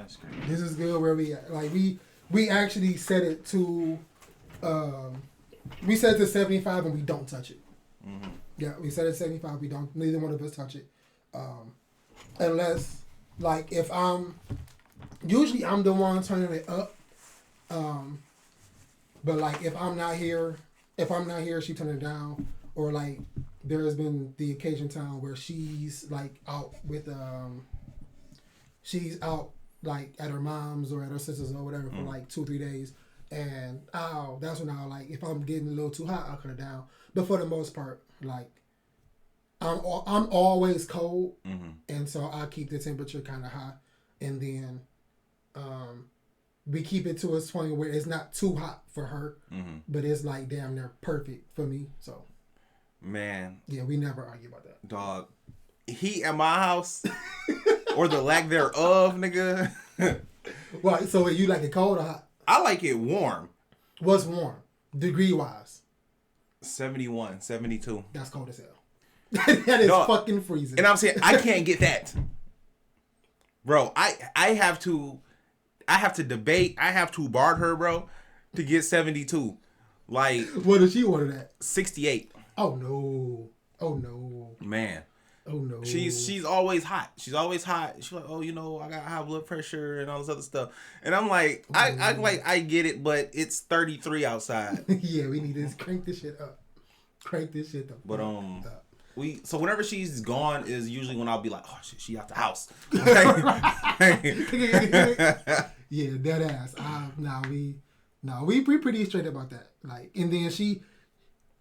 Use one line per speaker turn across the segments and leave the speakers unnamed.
That's great.
This is good where we at. Like we actually set it to, we set it to 75 and we don't touch it.
Mm-hmm.
Yeah, we set it to 75. We don't. Neither one of us touch it, unless like if usually I'm the one turning it up. But like if I'm not here, she turn it down. Or like there has been the occasion time where she's like out with she's out like at her mom's or at her sister's or whatever for like 2-3 days, and that's when I'll like if I'm getting a little too hot I'll cut it down. But for the most part, like I'm always cold, and so I keep the temperature kind of high, and then we keep it to a point where it's not too hot for her, but it's like damn near perfect for me. So,
man,
yeah, we never argue about that.
Dog, heat at my house or the lack thereof, nigga.
Well, so you like it cold or hot?
I like it warm.
What's warm, degree wise?
71, 72.
That's cold as hell. That is fucking freezing.
And I'm saying I can't get that, bro. I have to debate. I have to bar her, bro, to get 72. Like,
what does she order that?
68.
Oh no! Oh no!
Man.
Oh no!
She's always hot. She's always hot. She's like, oh, I got high blood pressure and all this other stuff. And I'm like, I get it, but it's 33 outside.
Yeah, we need to crank this shit up. Crank this shit up.
But so whenever she's gone is usually when I'll be like, oh shit, she out the house.
Yeah, dead ass. We pretty straight about that. Like, and then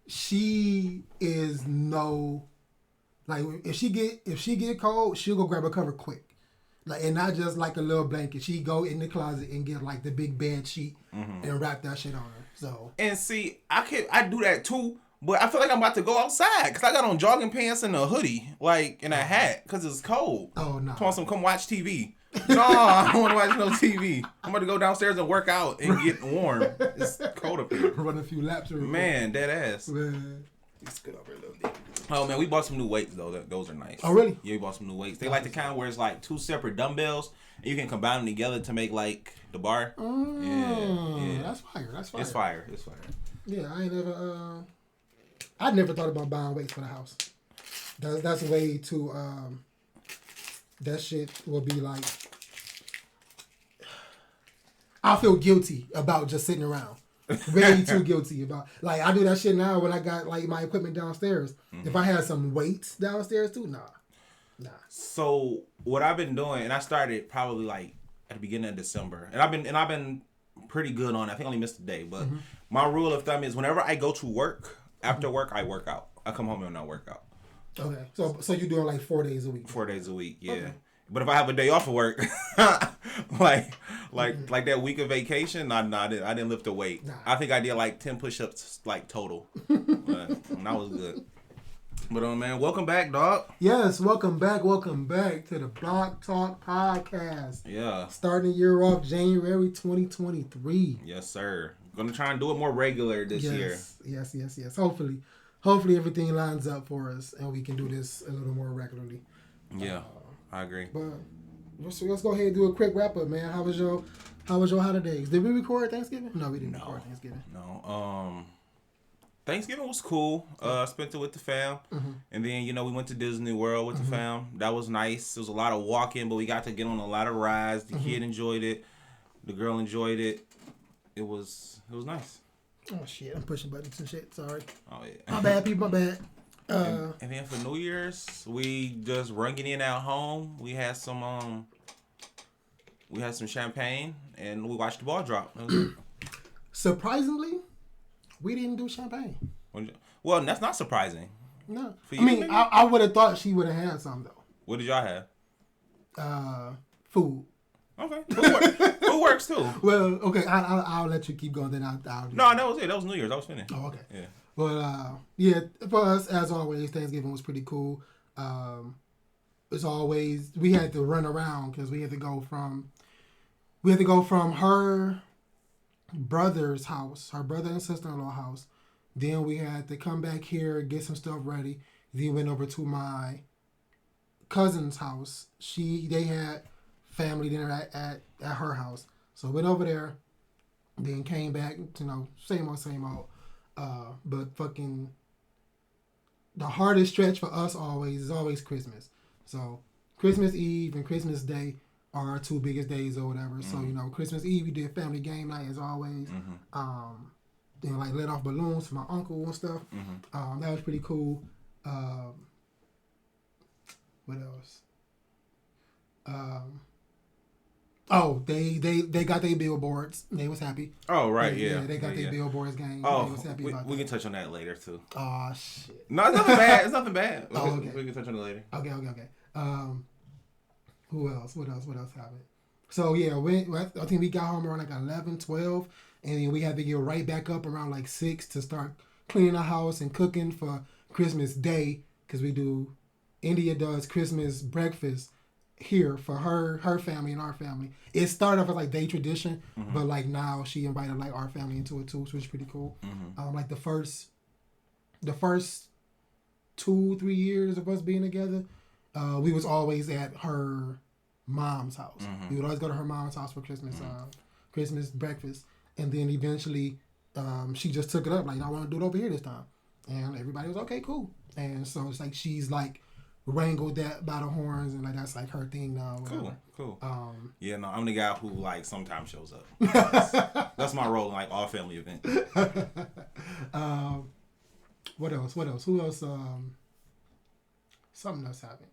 she is no, like if she get cold, she'll go grab a cover quick. Like, and not just like a little blanket. She go in the closet and get like the big bed sheet and wrap that shit on her. So, and
see, I do that too. But I feel like I'm about to go outside because I got on jogging pants and a hoodie, like, and a hat because it's cold.
Oh, no.
Come watch TV. No, I don't want to watch no TV. I'm about to go downstairs and work out and get warm. It's cold up here.
Run a few laps.
Man, dead ass.
Man.
It's good over a little bit. Oh, man, we bought some new weights, though. Those are nice.
Oh, really?
Yeah, we bought some new weights. They like the kind where it's like 2 separate dumbbells and you can combine them together to make, like, the bar.
Yeah. That's fire.
It's fire.
Yeah, I never thought about buying weights for the house. That's way too. That shit will be like. I feel guilty about just sitting around. Way too guilty about. Like, I do that shit now when I got like my equipment downstairs. If I had some weights downstairs too, nah.
So what I've been doing, and I started probably like at the beginning of December, and I've been pretty good on it. I think I only missed a day, but my rule of thumb is whenever I go to work. After work, I work out. I come home and I work out.
Okay, so you're doing like 4 days a week.
4 days a week, yeah.
Okay.
But if I have a day off of work, like that week of vacation, I didn't lift a weight.
Nah.
I think I did like 10 push-ups like total, and that was good. But man, welcome back, dog.
Yes, welcome back to the Block Talk Podcast.
Yeah.
Starting the year off January 2023.
Yes, sir. Gonna try and do it more regular this year.
Yes. Hopefully everything lines up for us and we can do this a little more regularly.
Yeah, I agree.
But let's go ahead and do a quick wrap up, man. How was your holidays? Did we record Thanksgiving? No, we didn't record Thanksgiving.
No. Thanksgiving was cool. I spent it with the fam. And then, we went to Disney World with the fam. That was nice. It was a lot of walking, but we got to get on a lot of rides. The kid enjoyed it. The girl enjoyed it. It was nice.
Oh, shit. I'm pushing buttons and shit. Sorry.
Oh, yeah.
My bad, people. My bad.
And then for New Year's, we just rung it in at home. We had some champagne, and we watched the ball drop.
Surprisingly, we didn't do champagne.
Well, that's not surprising.
No.
For you,
I would have thought she would have had some, though.
What did y'all have?
Food.
Okay. Food works, too.
Well, okay, I'll let you keep going, then I'll
No, that was it. That was New Year's. I was finished.
Oh, okay.
Yeah.
But, for us, as always, Thanksgiving was pretty cool. As always, we had to run around because we had to go from her brother's house, her brother and sister-in-law house. Then we had to come back here, get some stuff ready. Then went over to my cousin's house. They had family dinner at her house. So went over there, then came back. You know, same old. But fucking the hardest stretch for us is always Christmas. So Christmas Eve and Christmas Day are our two biggest days or whatever. Mm-hmm. So, you know, Christmas Eve we did family game night as always. Mm-hmm. Then like let off balloons for my uncle and stuff. Mm-hmm. That was pretty cool. What else? They got their billboards. They was happy.
Oh right, yeah.
They got their billboards game.
Oh,
they was happy about
we can touch on that later too.
Oh shit.
No, it's nothing bad. It's nothing bad.
Okay.
We can touch on it later.
Okay. Who else? What else happened? So yeah, I think we got home around like 11, 12, and then we had to get right back up around like 6 to start cleaning the house and cooking for Christmas Day, because India does Christmas breakfast here for her family and our family. It started off as like day tradition, mm-hmm. but like now she invited like our family into it too, which is pretty cool. Mm-hmm. Like the first 2-3 years of us being together, we was always at her mom's house. Mm-hmm. We would always go to her mom's house for Christmas, mm-hmm. Christmas breakfast, and then eventually she just took it up like, I want to do it over here this time, and everybody was okay, cool. And so it's like she's like wrangled that by the horns, and like that's like her thing now. Whatever.
Cool. Yeah, no, I'm the guy who like sometimes shows up. That's my role in like all family events.
What else? Who else? Something else happened.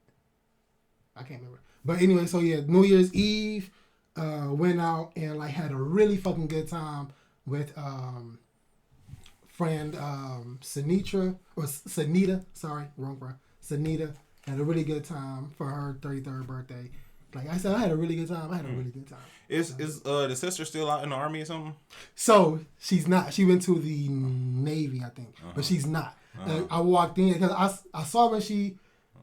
I can't remember. But anyway, so yeah, New Year's Eve, went out and like had a really fucking good time with friend Sanita. Sorry, wrong friend. Sanita had a really good time for her 33rd birthday. Like I said, I had a really good time. Is
the sister still out in the army or something?
So she's not. She went to the Navy, I think, but she's not. I walked in because I saw when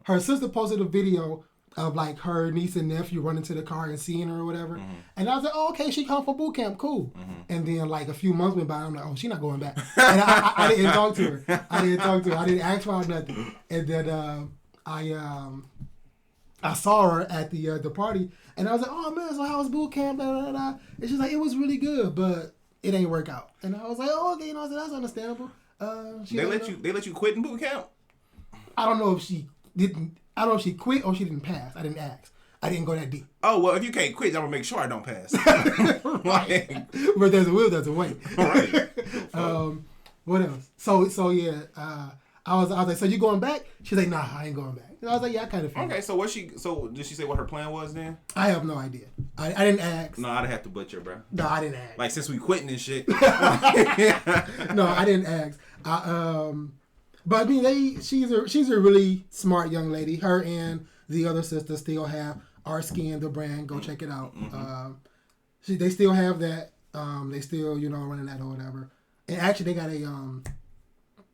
her sister posted a video of like her niece and nephew running to the car and seeing her or whatever. Mm-hmm. And I was like, oh, okay, she come for boot camp, cool. Mm-hmm. And then like a few months went by, I'm like, oh, she's not going back. And I didn't talk to her. I didn't ask her or nothing. And then I saw her at the party, and I was like, oh man, so how was boot camp? Blah, blah, blah. And she's like, it was really good, but it ain't work out. And I was like, oh, okay, I said, that's understandable.
They let you quit in boot camp?
I don't know if she didn't. I don't know if she quit or she didn't pass. I didn't ask. I didn't go that deep.
Oh, well, if you can't quit, I'm going to make sure I don't pass.
Right. But there's a will, there's a way.
Right.
What else? So yeah, I was like, so you going back? She's like, nah, I ain't going back. And I was like, yeah, I kind of feel
okay, so did she say what her plan was then?
I have no idea. I didn't ask.
No, I'd have to butcher, bro.
No, I didn't ask.
Like, since we quitting this shit.
No, I didn't ask. But I mean, she's a really smart young lady. Her and the other sister still have Our Skin, the brand. Go check it out. Mm-hmm. They still have that. They still, running that or whatever. And actually, they got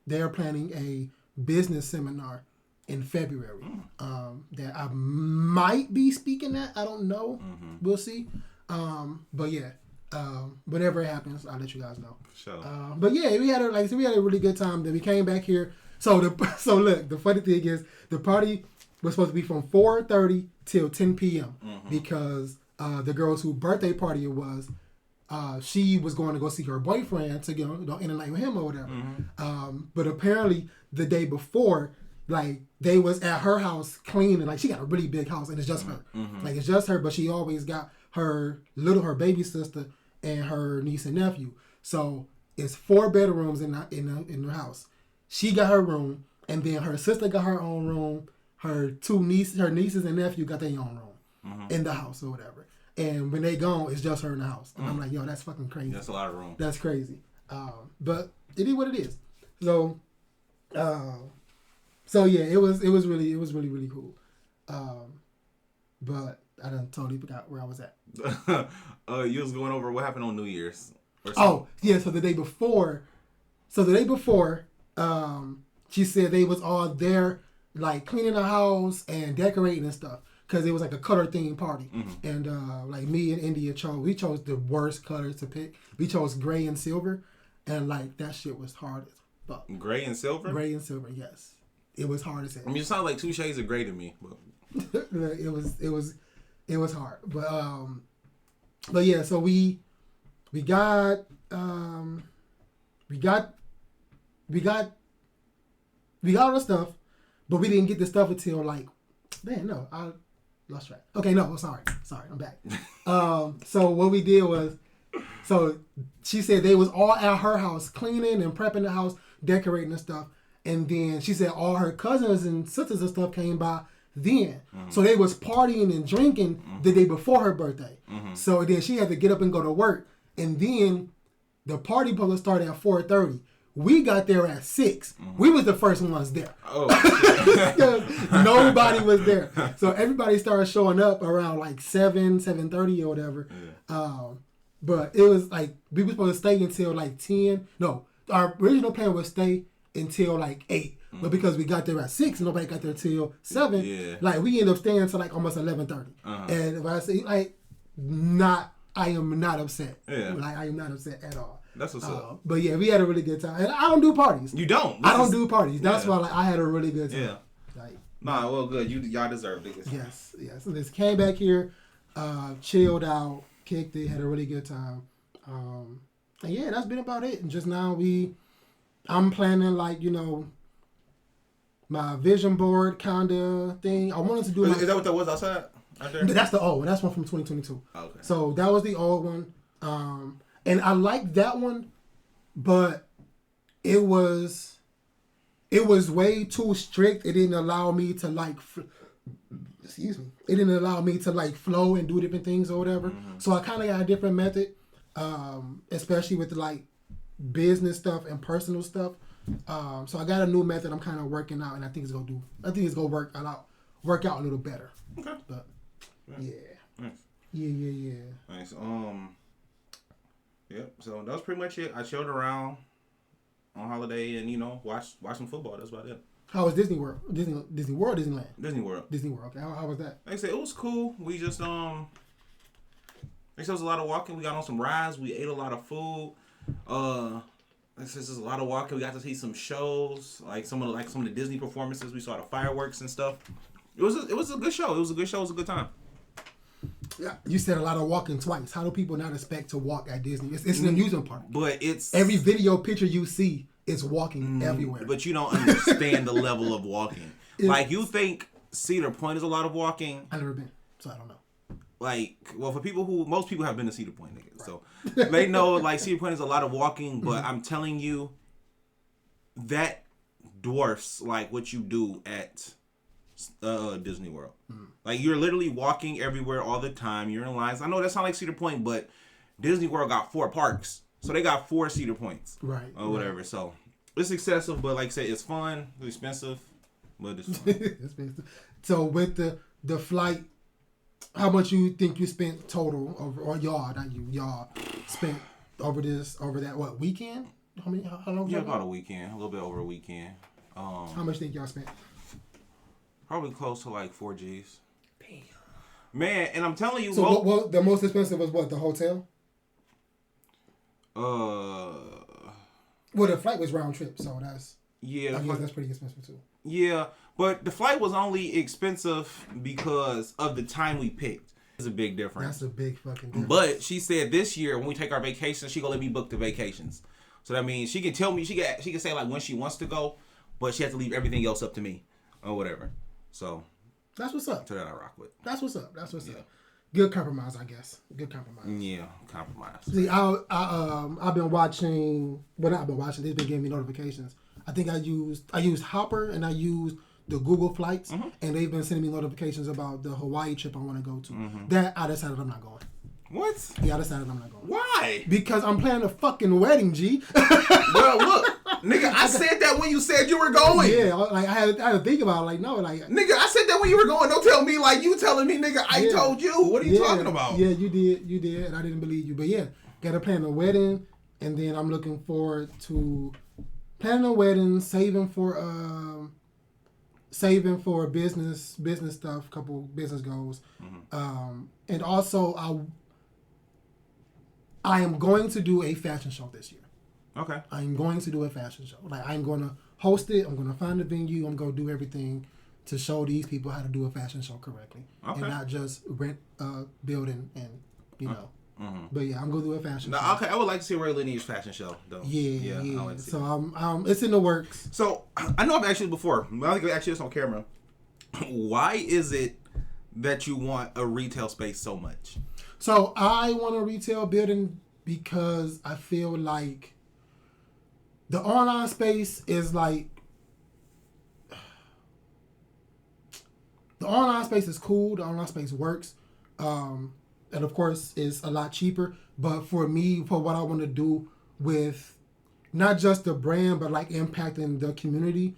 they're planning a business seminar in February that I might be speaking at. I don't know. Mm-hmm. We'll see. But yeah. Whenever it happens, I'll let you guys know.
Sure.
But yeah, we had a really good time. Then we came back here. So look, the funny thing is the party was supposed to be from 4:30 till 10 p.m. Mm-hmm. because the girl's whose birthday party it was, she was going to go see her boyfriend to go in the night with him or whatever. Mm-hmm. But apparently the day before, like they was at her house cleaning. Like she got a really big house and it's just her. Mm-hmm. Like it's just her, but she always got her baby sister and her niece and nephew. So it's 4 bedrooms in the house. She got her room, and then her sister got her own room. Her nieces and nephew got their own room in the house or whatever. And when they gone, it's just her in the house. And I'm like, yo, that's fucking crazy.
That's a lot of room.
That's crazy. But it is what it is. So yeah, it was really really cool. But I done totally forgot where I was at.
You was going over what happened on New Year's.
Oh yeah, so the day before, she said they was all there like cleaning the house and decorating and stuff because it was like a color themed party. Mm-hmm. And like me and India chose the worst colors to pick. We chose gray and silver, and like that shit was hard as fuck.
Gray and silver?
Gray and silver, yes. It was hard as hell.
I mean, you sound like 2 shades of gray to me. But...
it was It was hard, but yeah. So we got all the stuff, but we didn't get the stuff until like, man, no, I lost track. Okay, no, sorry, I'm back. So what we did was, so she said they was all at her house cleaning and prepping the house, decorating and stuff, and then she said all her cousins and sisters and stuff came by then. So they was partying and drinking the day before her birthday. So then she had to get up and go to work, and then the party supposed to start at 4:30. We got there at 6. We was the first ones there.
Oh,
nobody was there. So everybody started showing up around like 7:30 or whatever. Yeah. But it was like, we were supposed to stay until like 10. No, our original plan was stay until like 8. But because we got there at 6, nobody got there till 7. Yeah. Like we ended up staying until like almost 11:30. And if I say like, I am not upset. Yeah. Like I am not upset at all.
That's what's up.
But yeah, we had a really good time. And I don't do parties.
You don't?
I don't do parties. That's why like I had a really good time.
Yeah.
Like,
nah, well, good. Y'all deserve it.
Yes. So just came back here, chilled out, kicked it, had a really good time. And yeah, that's been about it. And just now I'm planning like, my vision board kind of thing. I wanted to do.
Is that what that was outside? Out there?
That's the old one. That's one from 2022.
Okay.
So that was the old one. And I liked that one, but it was way too strict. It didn't allow me to like, excuse me. It didn't allow me to like flow and do different things or whatever. So I kind of got a different method, especially with the like business stuff and personal stuff. So I got a new method I'm kind of working out, and I think it's gonna work out a little better.
Okay.
But yeah.
Nice.
Yeah.
Nice. Yep. So that was pretty much it. I chilled around on holiday and watched some football. That's about it.
How was Disney World? Disney World, Disneyland?
Disney World.
Disney World. Okay. How was that?
Like I said, it was cool. We just it was a lot of walking. We got on some rides. We ate a lot of food. This is a lot of walking. We got to see some shows, like some of the Disney performances. We saw the fireworks and stuff. It was a good show. It was a good show. It was a good time.
Yeah, you said a lot of walking twice. How do people not expect to walk at Disney? It's an amusement park.
But it's
every video picture you see is walking everywhere.
But you don't understand the level of walking. Like you think Cedar Point is a lot of walking.
I've never been, so I don't know.
Like, well, most people have been to Cedar Point, nigga. Right. So they know like Cedar Point is a lot of walking. But I'm telling you, that dwarfs like what you do at Disney World. Like you're literally walking everywhere all the time. You're in lines. I know that sounds like Cedar Point, but Disney World got 4 parks, so they got 4 Cedar Points,
right?
Or whatever. Right. So it's excessive, but like I said, it's fun. It's expensive, but it's fun.
Expensive. So with the flight, how much you think you spent total, or y'all spent over that weekend? How long?
Yeah, about a weekend, a little bit over a weekend.
How much think y'all spent?
Probably close to like 4 G's. Damn. Man, and I'm telling you.
So what the most expensive was what? The hotel?
Well,
the flight was round trip, so that's...
Yeah.
I guess that's pretty expensive too.
Yeah, but the flight was only expensive because of the time we picked. It's a big difference.
That's a big fucking difference.
But she said this year when we take our vacations, she gonna let me book the vacations. So that means she can tell me, she can say like when she wants to go, but she has to leave everything else up to me or whatever. So
that's what's up.
So that I rock with.
That's what's up. Good compromise, I guess. Good compromise.
Yeah, compromise.
See, I've been watching. Well, not been watching. They've been giving me notifications. I think I used Hopper and I used the Google Flights, and they've been sending me notifications about the Hawaii trip I want to go to. That I decided I'm not going.
What?
Yeah, I decided I'm not going.
Why?
Because I'm planning a fucking wedding, G.
Well, look. Nigga, I said that when you said you were going.
Yeah, like I had to think about it. Like, no, like...
Nigga, I said that when you were going. Don't tell me like you telling me, nigga, I told you. What are you talking about?
Yeah, you did, and I didn't believe you. But yeah, got to plan a wedding, and then I'm looking forward to planning a wedding, saving for business stuff, couple business goals. And also I am going to do a fashion show this year.
Okay.
I'm going to do a fashion show. Like, I'm going to host it. I'm going to find a venue. I'm going to do everything to show these people how to do a fashion show correctly, and not just rent a building and Mm-hmm. But yeah, I'm gonna do a fashion show.
Okay, I would like to see a real lineage fashion show though.
Yeah. Like so it's in the works.
So I know I've asked you this before. I think I've asked you this on camera. Why is it that you want a retail space so much?
So I want a retail building because I feel like the online space is like the online space is cool. The online space works. And of course, it's a lot cheaper. But for me, for what I want to do with not just the brand, but like impacting the community,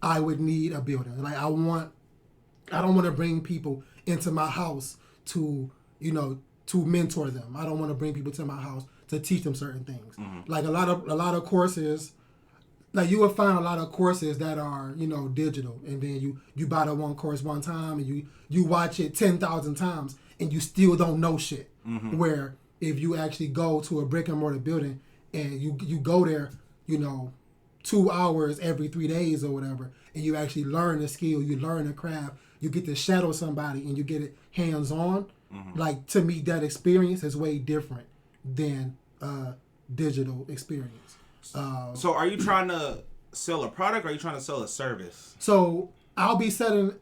I would need a building. Like I don't want to bring people into my house to mentor them. I don't want to bring people to my house to teach them certain things. Mm-hmm. Like a lot of courses, like you will find a lot of courses that are digital, and then you buy the one course one time and you watch it 10,000 times. And you still don't know shit. Mm-hmm. Where if you actually go to a brick and mortar building and you go there, 2 hours every 3 days or whatever, and you actually learn the skill, you learn the craft, you get to shadow somebody and you get it hands on. Mm-hmm. Like to me, that experience is way different than digital experience.
So are you trying to sell a product or are you trying to sell a service?
So I'll be selling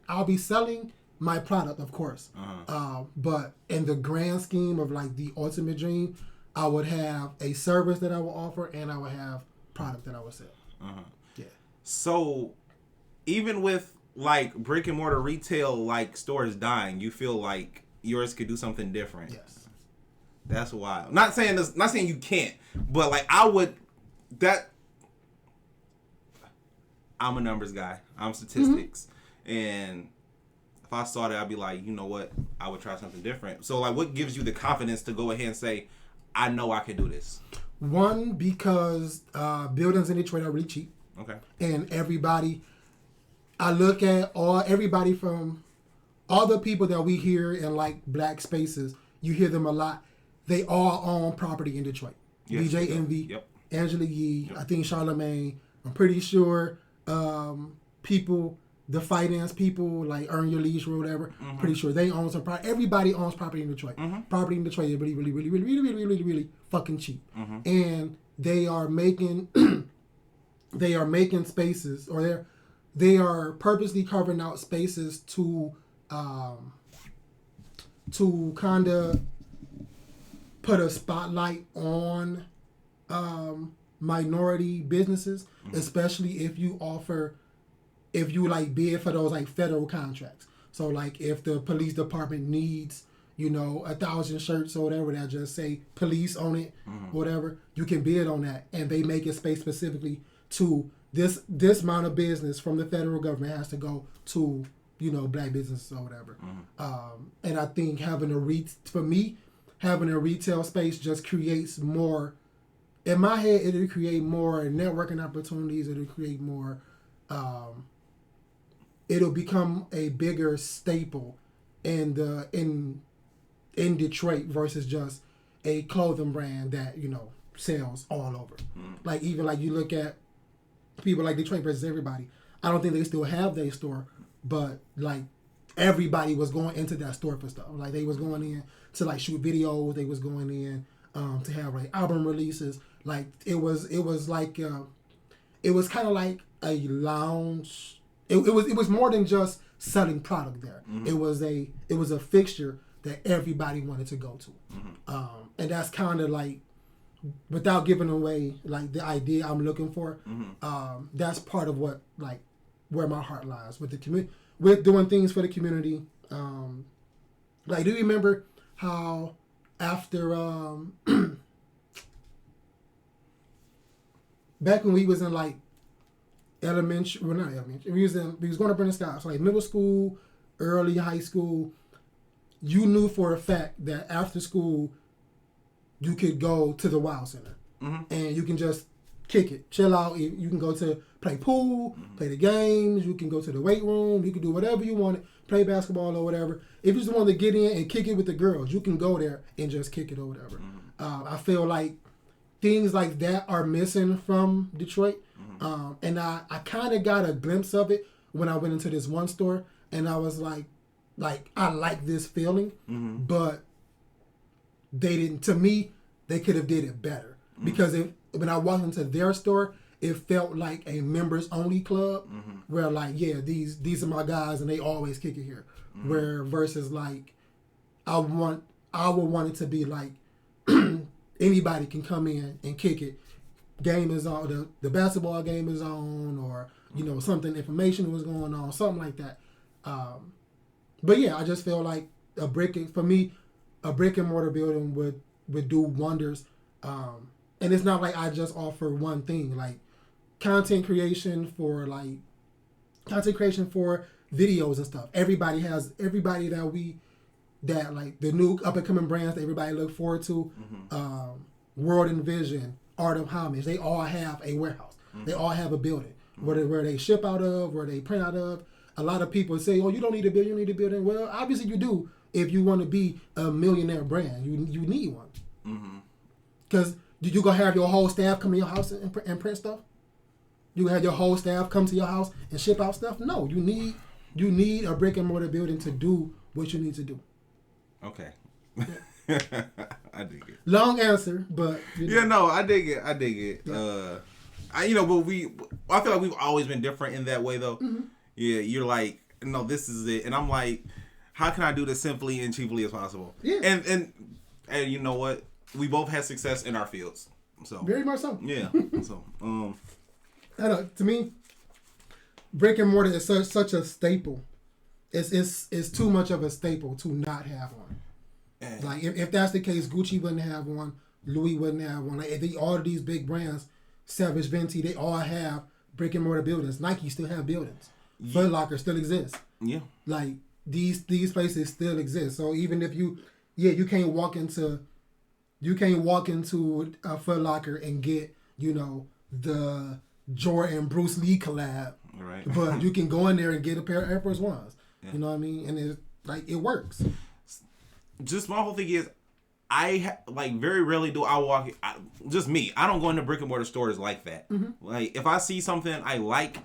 my product, of course. Uh-huh. But in the grand scheme of like the ultimate dream, I would have a service that I will offer and I would have product that I would sell. Uh-huh. Yeah.
So even with like brick and mortar retail like stores dying, you feel like yours could do something different.
Yes.
That's wild. Not saying you can't, but like I'm a numbers guy. I'm statistics. Mm-hmm. And if I saw that, I'd be like, you know what? I would try something different. So, like, what gives you the confidence to go ahead and say, I know I can do this?
One, because buildings in Detroit are really cheap.
Okay.
And I look at everybody from all the people that we hear in, like, black spaces, you hear them a lot. They all own property in Detroit. Yes, DJ Envy, yep. Angela Yee, yep. I think Charlamagne. I'm pretty sure people... The finance people, like Earn Your Leisure or whatever, mm-hmm. Pretty sure they own some property. Everybody owns property in Detroit. Mm-hmm. Property in Detroit is really, really, really, really, really, really, really, really fucking cheap. Mm-hmm. And they are making spaces, or they are purposely carving out spaces to kind of put a spotlight on minority businesses, mm-hmm. Especially if you like bid for those like federal contracts. So like if the police department needs, 1,000 shirts or whatever that just say police on it, mm-hmm. Whatever, you can bid on that, and they make a space specifically to this amount of business from the federal government has to go to black businesses or whatever. Mm-hmm. And I think having a retail space just creates more. In my head, it'll create more networking opportunities. It'll create more. It'll become a bigger staple in Detroit versus just a clothing brand that sells all over. Mm. Like even like you look at people like Detroit versus Everybody. I don't think they still have their store, but like everybody was going into that store for stuff. Like they was going in to like shoot videos. They was going in to have like album releases. Like it was like it was kind of like a lounge. It was more than just selling product there. Mm-hmm. It was a fixture that everybody wanted to go to. Mm-hmm. And that's kind of like, without giving away like the idea I'm looking for, mm-hmm. That's part of what like where my heart lies with the community, with doing things for the community. Like, do you remember how after back when we was in like elementary, well not elementary, we was going up in the sky, so like middle school, early high school, you knew for a fact that after school you could go to the Wow Center, mm-hmm. and you can just kick it, chill out. You can go to play pool, mm-hmm. play the games, you can go to the weight room, you can do whatever you want, play basketball or whatever. If you just want to get in and kick it with the girls, you can go there and just kick it or whatever. Mm-hmm. I feel like things like that are missing from Detroit. Mm-hmm. And I kind of got a glimpse of it when I went into this one store and I was like I like this feeling, but they didn't. To me, they could have did it better because when I walked into their store, it felt like a members only club where like these are my guys and they always kick it here. Where versus like I would want it to be like anybody can come in and kick it. Game is on, the basketball game is on, or something, information was going on, something like that. But yeah, I just feel like a brick and mortar building would do wonders. And it's not like I just offer one thing, like content creation for videos and stuff. Everybody that like the new up and coming brands that everybody look forward to, World and Vision, Art of Homage, they all have a warehouse. They all have a building where they ship out of, where they print out of. A lot of people say, "Oh, you don't need a building, you need a building." Well, obviously you do. If you want to be a millionaire brand, you need one. Because you gonna have your whole staff come to your house and print stuff? You gonna have your whole staff come to your house and ship out stuff? No, you need a brick and mortar building to do what you need to do.
Okay. I dig it.
Long answer, but
I dig it. Yeah. I feel like we've always been different in that way though. Yeah, you're like, no, this is it, and I'm like, how can I do this simply and cheaply as possible?
Yeah.
And you know what? We both had success in our fields. So
very much so.
Yeah. So
I know, to me, brick and mortar is such a staple. It's too much of a staple to not have one. Like if that's the case, Gucci wouldn't have one, Louis wouldn't have one. Like all of these big brands, Savage, Venti, they all have brick and mortar buildings. Nike still have buildings. Foot Locker still exists. Yeah. Like these places still exist. So even if you can't walk into a Foot Locker and get the Jordan Bruce Lee collab.
Right.
But you can go in there and get a pair of Air Force Ones. Yeah. You know what I mean? And it works.
Just my whole thing is, I very rarely do I walk. Just me. I don't go into brick and mortar stores like that. Like if I see something I like,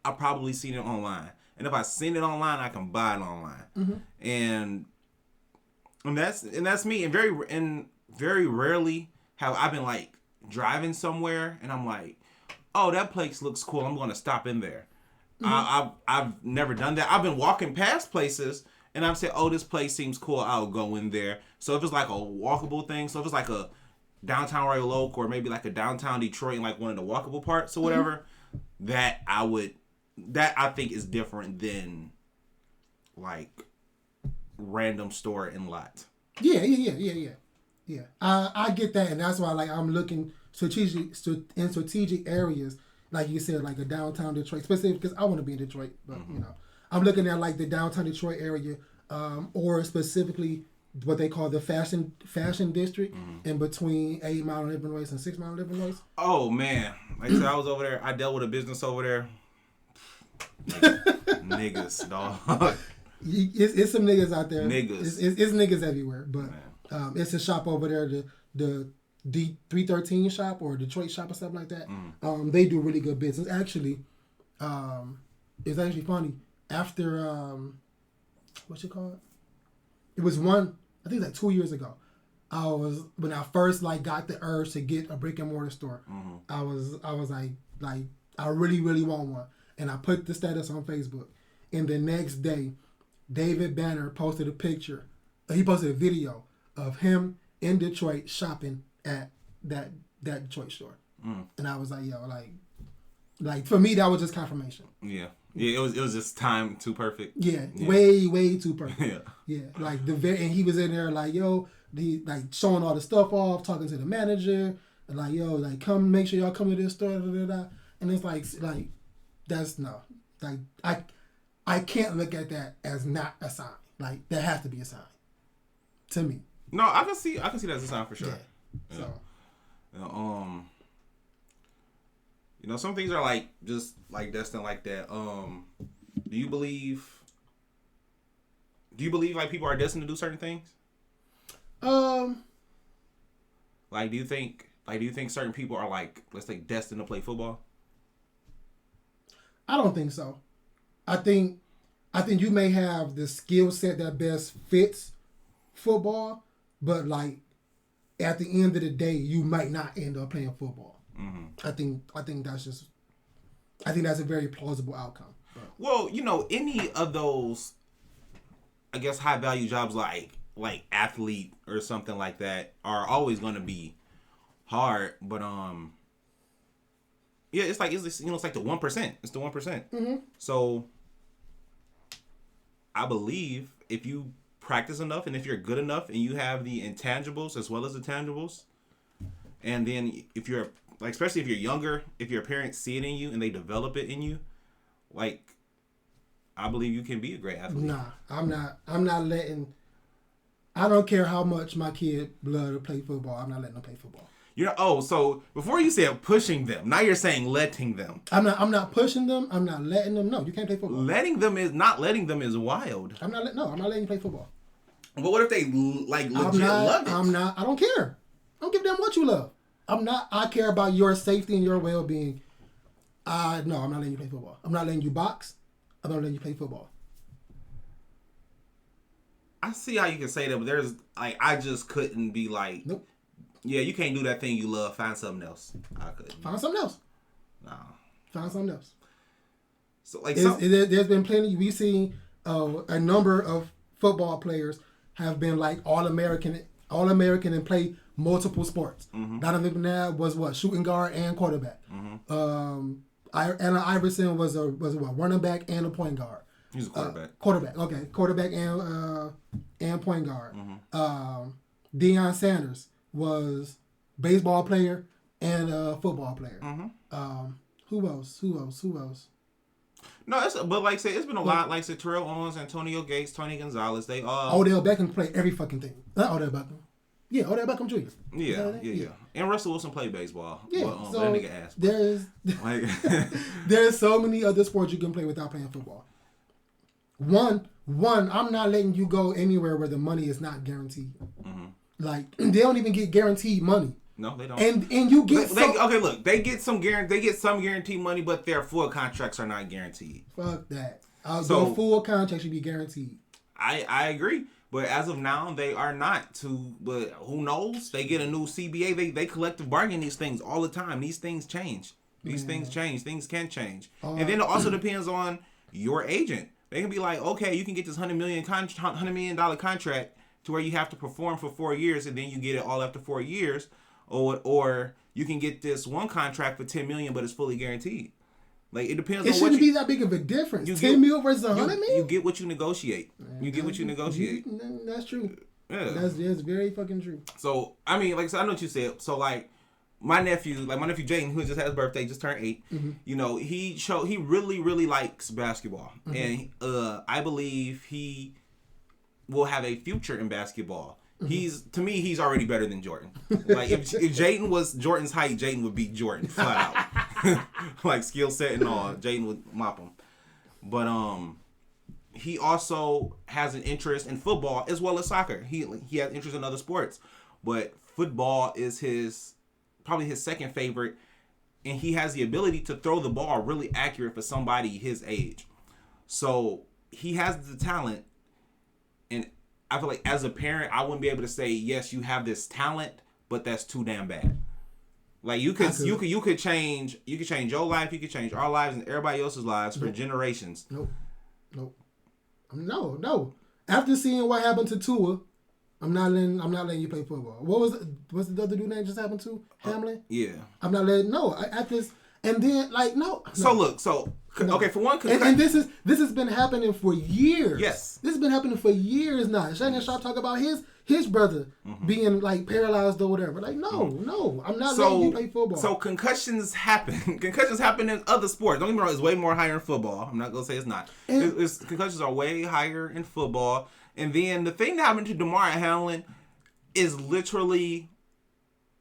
I'll probably seen it online. And if I seen it online, I can buy it online. And that's me. And very rarely have I been like driving somewhere and I'm like, oh, that place looks cool, I'm going to stop in there. I've never done that. I've been walking past places and I'm saying, oh, this place seems cool, I'll go in there. So if it's like a walkable thing, so if it's like a downtown Royal Oak or maybe like a downtown Detroit and like one of the walkable parts or whatever, that I think is different than like random store and lot.
Yeah. I get that, and that's why I'm looking in strategic areas, like you said, like a downtown Detroit, especially because I want to be in Detroit. But I'm looking at like the downtown Detroit area, or specifically what they call the fashion district in between 8 Mile and Living Ways and 6 Mile and Living Ways.
Oh man, like I said, I was over there. I dealt with a business over there. Niggas, dog.
It's some niggas out there.
Niggas.
It's niggas everywhere, but it's a shop over there, the D313 shop or Detroit shop or something like that. They do really good business. Actually, it's actually funny. After what's it called? It was I think like 2 years ago. When I first got the urge to get a brick and mortar store. I was like I really, really want one. And I put the status on Facebook. And the next day, David Banner posted a picture. He posted a video of him in Detroit shopping at that Detroit store. And I was like, yo, like for me, that was just confirmation.
Yeah. Yeah, it was just time too perfect.
Yeah. Way too perfect. Yeah. Like and he was in there like, yo, showing all the stuff off, talking to the manager, and like, yo, like come make sure y'all come to this store, and it's like that's no. Like I can't look at that as not a sign. Like that has to be a sign. To me.
No, I can see that as a sign for sure. Yeah. So some things are like just like destined like that. Do you believe like people are destined to do certain things? Like do you think certain people are like, let's say, destined to play football?
I don't think so. I think you may have the skill set that best fits football, but like at the end of the day, you might not end up playing football. Mm-hmm. I think that's a very plausible outcome. But.
Well, any of those, I guess, high value jobs like athlete or something like that are always going to be hard. But yeah, it's like the 1%. It's the 1%.
Mm-hmm.
So I believe if you practice enough and if you're good enough and you have the intangibles as well as the tangibles, and then if you're like, especially if you're younger, if your parents see it in you and they develop it in you, like, I believe you can be a great athlete.
Nah, I'm not letting. I don't care how much my kid blood to play football. I'm not letting them play football.
So before you said pushing them, now you're saying letting them.
I'm not pushing them. I'm not letting them. No, you can't play football.
Letting them is wild.
I'm not letting you play football.
But what if they legit love it?
I don't care. I don't give a damn what you love. I care about your safety and your well-being. No, I'm not letting you play football. I'm not letting you box. I'm not letting you play football.
I see how you can say that, but there's I just couldn't be like,
nope.
Yeah, you can't do that thing you love. Find something else. I couldn't.
Find something else.
No.
Find something else.
So
there's been plenty. We've seen a number of football players have been like all-American and play multiple sports. Mm-hmm. Donovan McNabb was shooting guard and quarterback. Mm-hmm. Allen Iverson was a running back and a point guard.
He's a quarterback.
Quarterback and point guard.
Mm-hmm.
Deion Sanders was baseball player and football player.
Mm-hmm.
Who else?
No, but like I said, it's been a lot. Like I said, Terrell Owens, Antonio Gates, Tony Gonzalez, they all...
Odell Beckham played every fucking thing. Not Odell Beckham. Yeah, Odell Beckham Jr.
Yeah. And Russell Wilson played baseball.
Yeah,
but,
so
that nigga ass.
There's so many other sports you can play without playing football. One, I'm not letting you go anywhere where the money is not guaranteed. Mm-hmm. Like, they don't even get guaranteed money.
No, they don't.
And you get
they get some guaranteed money, but their full contracts are not guaranteed.
Fuck that. So full contract should be guaranteed.
I agree. But as of now, they are not. But who knows? They get a new CBA. They collective bargain these things all the time. These things change. Things change. Things can change. And then it also depends on your agent. They can be like, okay, you can get this $100 million contract to where you have to perform for 4 years, and then you get it all after 4 years, or you can get this one contract for $10 million, but it's fully guaranteed. Like, it depends.
It shouldn't be that big of a difference. $10 million versus $100 million.
You get what you negotiate. You get what you negotiate.
That's true.
Yeah,
that's very fucking true.
So I mean, like I said, I know what you said. So like, my nephew Jaden, who just had his birthday, just turned 8. Mm-hmm. He really likes basketball, mm-hmm. and I believe he will have a future in basketball. Mm-hmm. He's already better than Jordan. Like if Jaden was Jordan's height, Jaden would beat Jordan flat out. Like skill set and all, Jaden would mop him. But he also has an interest in football as well as soccer. He has interest in other sports, but football is probably his second favorite, and he has the ability to throw the ball really accurate for somebody his age. So he has the talent, and I feel like as a parent, I wouldn't be able to say, yes, you have this talent, but that's too damn bad. Like you could change your life, you could change our lives and everybody else's lives for generations.
Nope. No. After seeing what happened to Tua, I'm not letting you play football. What's the other dude name just happened to? Hamlin?
Yeah.
I'm not letting and then like no.
So look, okay, for one,
and this has been happening for years.
Yes.
This has been happening for years now. Shannon Sharp talk about his brother being like paralyzed or whatever. Like no, I'm not letting you play football.
So concussions happen. Concussions happen in other sports. Don't get me wrong, it's way more higher in football. I'm not gonna say it's not. Concussions are way higher in football. And then the thing that happened to Damar Hamlin is literally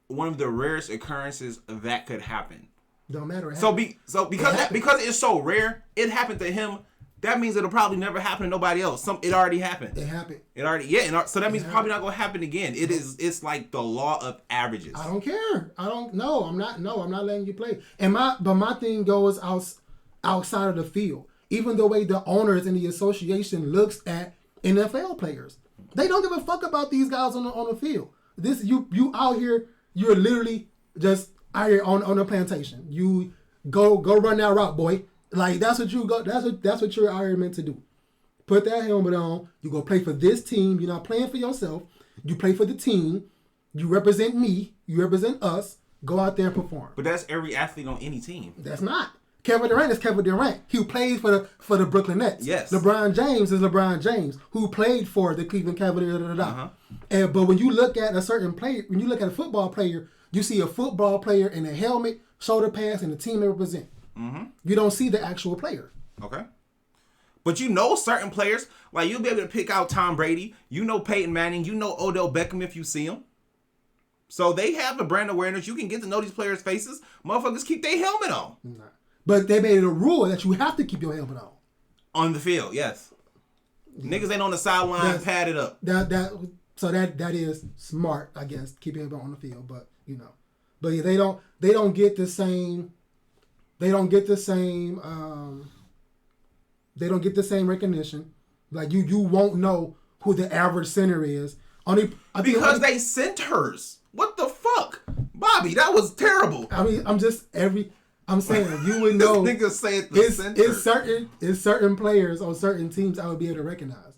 one of the rarest occurrences that could happen.
Don't matter.
Because it's so rare, it happened to him. That means it'll probably never happen to nobody else. It already happened.
It happened.
So that means it's probably not gonna happen again. It's like the law of averages.
I don't care. I'm not letting you play. And my thing goes outside of the field. even the way the owners and the association looks at NFL players. They don't give a fuck about these guys on the field. This you out here, you're literally just out here on a plantation. You go run that route, boy. Like that's what you go. That's what you're out here meant to do. Put that helmet on. You go play for this team. You're not playing for yourself. You play for the team. You represent me. You represent us. Go out there and perform.
But that's every athlete on any team.
That's not. Kevin Durant is Kevin Durant. He plays for the Brooklyn Nets.
Yes.
LeBron James is LeBron James, who played for the Cleveland Cavaliers. But when you look at a certain player, when you look at a football player, you see a football player in a helmet, shoulder pads, and the team they represent. Mm-hmm. You don't see the actual player.
Okay. But you know certain players, like you'll be able to pick out Tom Brady. You know Peyton Manning. You know Odell Beckham if you see him. So they have a brand awareness. You can get to know these players' faces. Motherfuckers keep their helmet on.
Nah. But they made it a rule that you have to keep your helmet on.
On the field, yes. Yeah. Niggas ain't on the sideline padded up.
So that is smart, I guess, keeping it on the field. But but yeah, they don't get the same. They don't get the same. They don't get the same recognition. Like you won't know who the average center is.
Because they centers. What the fuck, Bobby? That was terrible.
I mean, I'm saying you would know.
This nigga say it the center.
It's certain players on certain teams I would be able to recognize.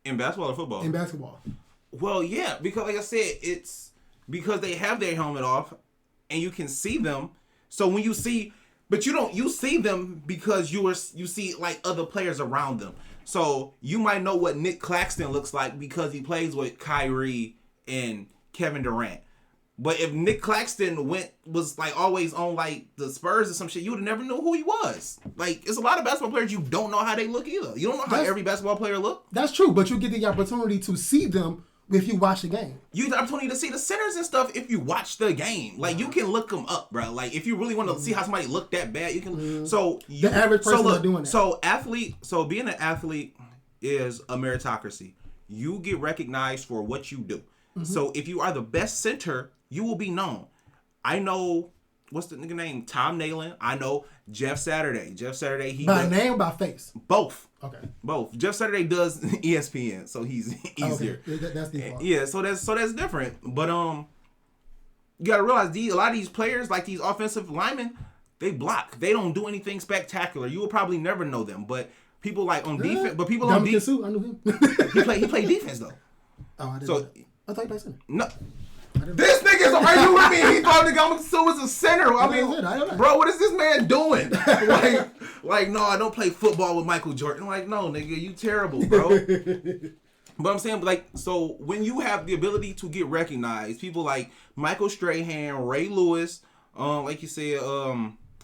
In basketball or football?
In basketball.
Well, yeah, because like I said, it's because they have their helmet off, and you can see them. So when you see, but you see them because you see like other players around them. So you might know what Nick Claxton looks like because he plays with Kyrie and Kevin Durant. But if Nick Claxton was like always on like the Spurs or some shit, you would have never knew who he was. Like, it's a lot of basketball players you don't know how they look either. You don't know how every basketball player look.
That's true, but you get the opportunity to see them if you watch the game.
You get the opportunity to see the centers and stuff if you watch the game. Like, you can look them up, bro. Like, if you really want to see how somebody looked that bad, you can. So
the average person is doing that.
So being an athlete is a meritocracy. You get recognized for what you do. Mm-hmm. So if you are the best center, you will be known. I know, what's the nigga name? Tom Nalen. I know Jeff Saturday. He
by name or by face?
Both.
Okay.
Both. Jeff Saturday does ESPN, so he's easier.
Okay. That's default.
Yeah, so that's different. But you gotta realize a lot of these players, like these offensive linemen, they block. They don't do anything spectacular. You will probably never know them. But people like on defense, but people on defense,
I knew him.
he played defense though.
Oh, I didn't. I thought he played center.
No. This nigga's arguing with me. He thought the Gamasu was a center. I mean, bro, what is this man doing? like, no, I don't play football with Michael Jordan. Like, no, nigga, you terrible, bro. But I'm saying, like, so when you have the ability to get recognized, people like Michael Strahan, Ray Lewis, like you said,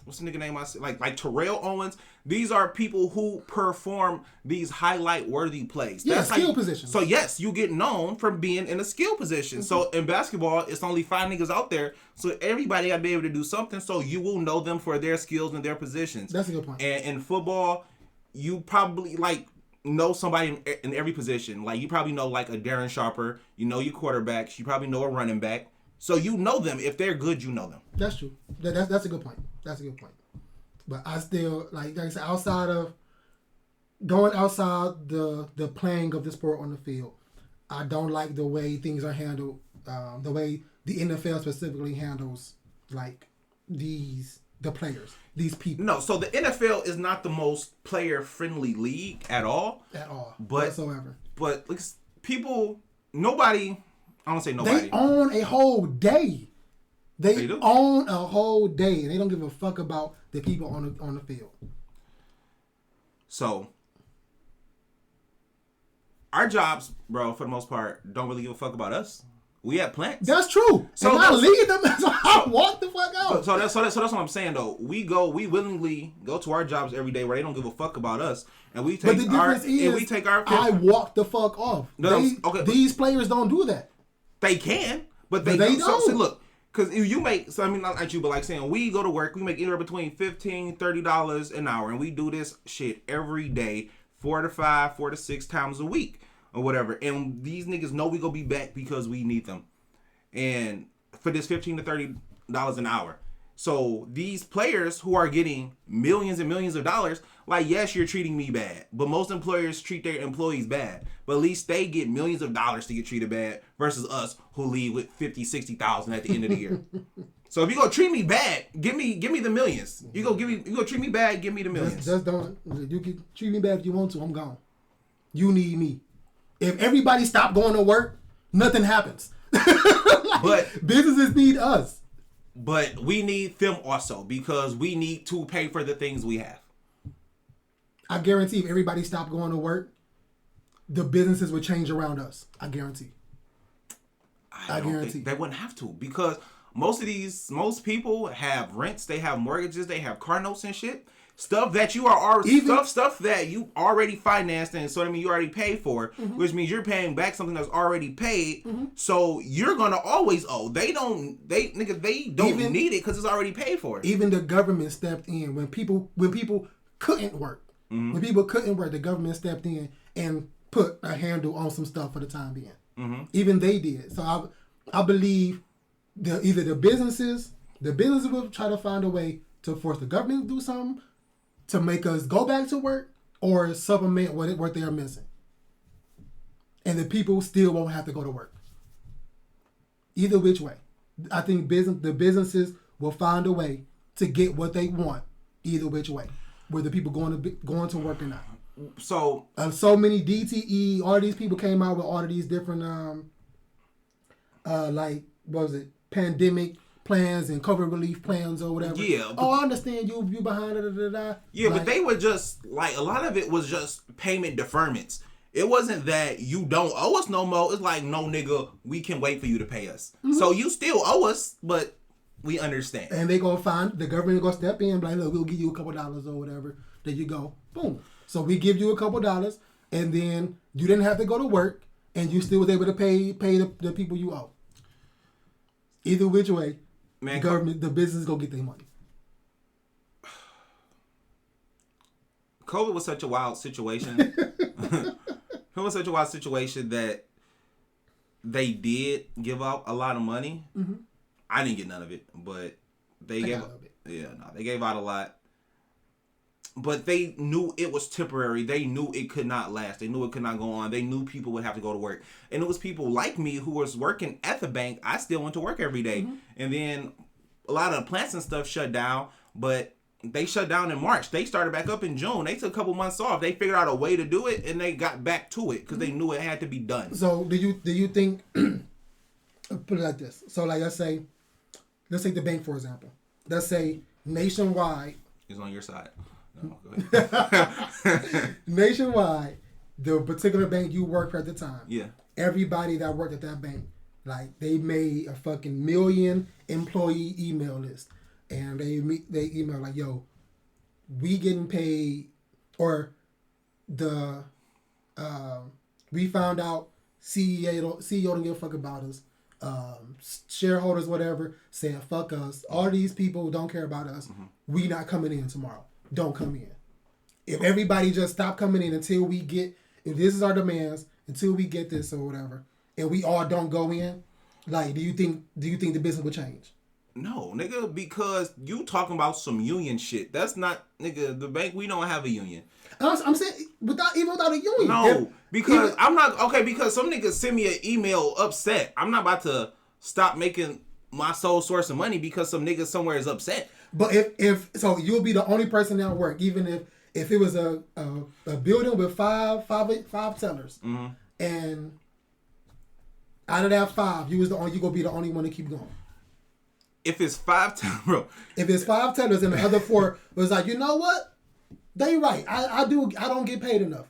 what's the nigga name I said? Like Terrell Owens. These are people who perform these highlight-worthy plays.
Yeah, skill positions.
So, yes, you get known for being in a skill position. Mm-hmm. So, in basketball, it's only 5 niggas out there. So, everybody got to be able to do something. So, you will know them for their skills and their positions.
That's a good point.
And in football, you probably, like, know somebody in every position. Like, you probably know, like, a Darren Sharper. You know your quarterbacks. You probably know a running back. So, you know them. If they're good, you know them.
That's true. That's a good point. That's a good point. But I still, like I said, outside the playing of the sport on the field, I don't like the way things are handled, the way the NFL specifically handles, like, the players, these people.
No, so the NFL is not the most player-friendly league at all.
At all,
whatsoever. But like, people, nobody, I don't say nobody.
They own a whole day. They own a whole day, and they don't give a fuck about the people on the field.
So, our jobs, bro, for the most part, don't really give a fuck about us. We have plants.
That's true. So and I lead them, so I walk the fuck out.
So that's what I'm saying though. We willingly go to our jobs every day where they don't give a fuck about us, and we take
I walk the fuck off. These players don't do that.
They can, but they don't. So look. Because you make, so I mean, not like you, but like saying, we go to work, we make anywhere between $15, $30 an hour, and we do this shit every day, 4 to 6 times a week, or whatever. And these niggas know we gonna be back because we need them. And for this $15 to $30 an hour, So these players who are getting millions and millions of dollars, like, yes, you're treating me bad, but most employers treat their employees bad. But at least they get millions of dollars to get treated bad versus us who leave with 50, 60,000 at the end of the year. So if you gonna treat me bad, give me the millions. You gonna treat me bad, give me the millions.
Just don't. You can treat me bad if you want to. I'm gone. You need me. If everybody stop going to work, nothing happens. But businesses need us.
But we need them also because we need to pay for the things we have.
I guarantee if everybody stopped going to work, the businesses would change around us. I guarantee.
I guarantee. They wouldn't have to because most people have rents, they have mortgages, they have car notes and shit. Stuff that you are already stuff that you already financed, and so I mean you already paid for, which means you're paying back something that's already paid. So you're gonna always owe. They don't need it because it's already paid for.
Even the government stepped in when people couldn't work. When people couldn't work, the government stepped in and put a handle on some stuff for the time being. Even they did. So I believe either the businesses will try to find a way to force the government to do something to make us go back to work or supplement what they are missing. And the people still won't have to go to work. Either which way. I think the businesses will find a way to get what they want either which way. Whether people going to work or not.
So
many DTE, all these people came out with all of these different like what was it, pandemic plans and COVID relief plans or whatever.
Yeah.
I understand you behind it.
Yeah, like, but they were just like a lot of it was just payment deferments. It wasn't that you don't owe us no more. It's like, no, nigga, we can wait for you to pay us. So you still owe us, but we understand.
And they gonna find the government gonna step in, like, look, we'll give you a couple dollars or whatever. There you go, boom. So we give you a couple dollars, and then you didn't have to go to work, and you still was able to pay the people you owe. Either which way, man, the business gonna get their money.
COVID was such a wild situation. It was such a wild situation that they did give out a lot of money. I didn't get none of it, but they gave out a lot. But they knew it was temporary. They knew it could not last. They knew it could not go on. They knew people would have to go to work. And it was people like me who was working at the bank. I still went to work every day. And then a lot of the plants and stuff shut down, but they shut down in March. They started back up in June. They took a couple months off. They figured out a way to do it, and they got back to it because they knew it had to be done.
So do you think, put it like this. So like let's take the bank for example. Let's say nationwide.
He's on your side. No, go ahead.
Nationwide, the particular bank you worked for at the time.
Yeah.
Everybody that worked at that bank, like they made a fucking million employee email list, and they email like, yo, we getting paid, or we found out CEO don't give a fuck about us. Shareholders, whatever, saying fuck us. All these people don't care about us. We not coming in tomorrow. Don't come in. If everybody just stop coming in until we get, if this is our demands, until we get this or whatever, and we all don't go in, like, do you think the business will change?
No, nigga, because you talking about some union shit. That's not, nigga, the bank, we don't have a union.
I'm saying, without a union.
No, because because some niggas send me an email upset. I'm not about to stop making my sole source of money because some nigga somewhere is upset.
But if so, you'll be the only person at work, even if it was a building with five tellers, and out of that 5, you gonna be the only one to keep going.
If it's 5 tellers, bro.
If it's 5 tellers and the other 4 was like, you know what? They right. I don't get paid enough.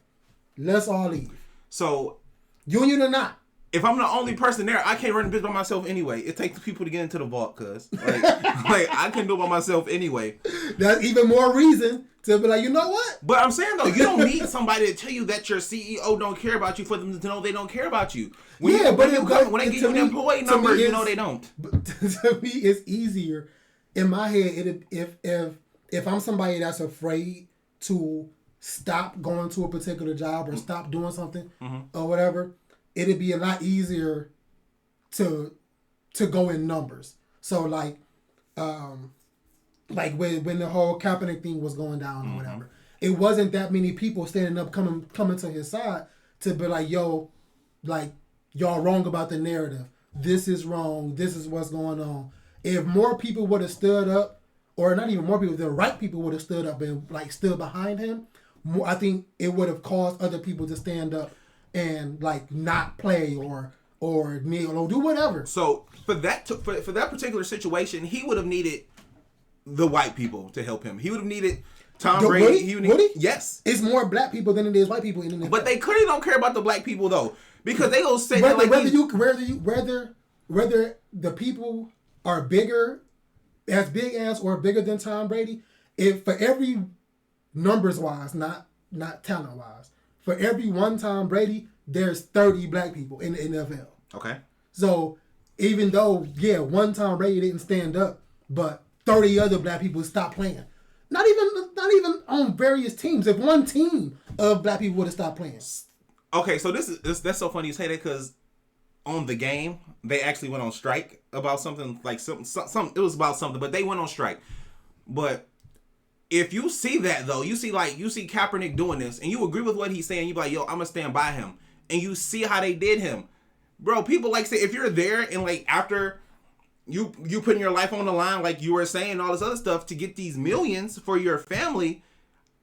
Let's all leave.
So,
union or not.
If I'm the only person there, I can't run the bitch by myself anyway. It takes people to get into the vault, cuz. Like I can do it by myself anyway.
That's even more reason to be like, you know what?
But I'm saying, though, you don't need somebody to tell you that your CEO don't care about you for them to know they don't care about you. When they give you an employee number, you know they don't.
But to me, it's easier. In my head, if I'm somebody that's afraid to stop going to a particular job or stop doing something or whatever, it'd be a lot easier to go in numbers. So like, like when the whole Kaepernick thing was going down or whatever. It wasn't that many people standing up coming to his side to be like, yo, like, y'all wrong about the narrative. This is wrong. This is what's going on. If more people would have stood up, or not even more people, the right people would have stood up and like stood behind him, I think it would have caused other people to stand up and like not play or kneel or do whatever.
So for that for that particular situation, he would have needed the white people to help him. He would have needed Tom Brady.
Would he?
Yes.
It's more black people than it is white people in the NFL.
But they clearly don't care about the black people though, because they gonna say
whether the people are bigger, as big as or bigger than Tom Brady, if for every numbers wise, not talent wise, for every one Tom Brady, there's 30 black people in the NFL.
Okay.
So even though one Tom Brady didn't stand up, but 30 other black people stopped playing. Not even on various teams. If one team of black people would have stopped playing.
Okay, so that's so funny you say that, because on the game they actually went on strike about something, like some it was about something, but they went on strike. But if you see that though, you see Kaepernick doing this, and you agree with what he's saying, you be like, yo, I'm gonna stand by him, and you see how they did him, bro. People like say if you're there and like after. You putting your life on the line, like you were saying, all this other stuff to get these millions for your family.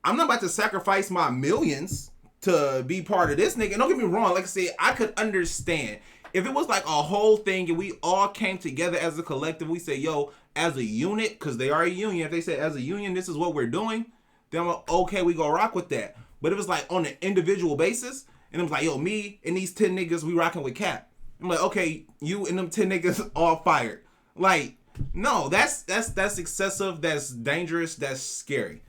I'm not about to sacrifice my millions to be part of this nigga. And don't get me wrong, like I said, I could understand if it was like a whole thing and we all came together as a collective. We say, yo, as a unit, because they are a union. If they say as a union, this is what we're doing, then I'm like, okay, we go rock with that. But if it's like on an individual basis, and it was like, yo, me and these 10 niggas, we rocking with Cap. I'm like, okay, you and them 10 niggas all fired. Like, no, that's excessive, that's dangerous, that's scary.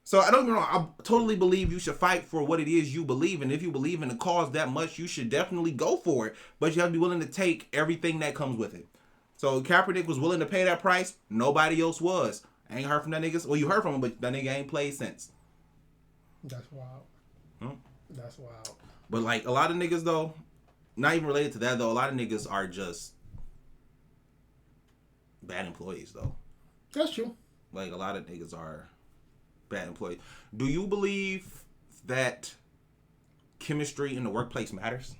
So I don't get me wrong, I totally believe you should fight for what it is you believe in. If you believe in the cause that much, you should definitely go for it. But you have to be willing to take everything that comes with it. So Kaepernick was willing to pay that price. Nobody else was. I ain't heard from that nigga. Well, you heard from him, but that nigga ain't played since.
That's wild. That's wild.
But like a lot of niggas though, not even related to that though, a lot of niggas are just bad employees though.
That's true.
Like a lot of niggas are bad employees. Do you believe that chemistry in the workplace matters?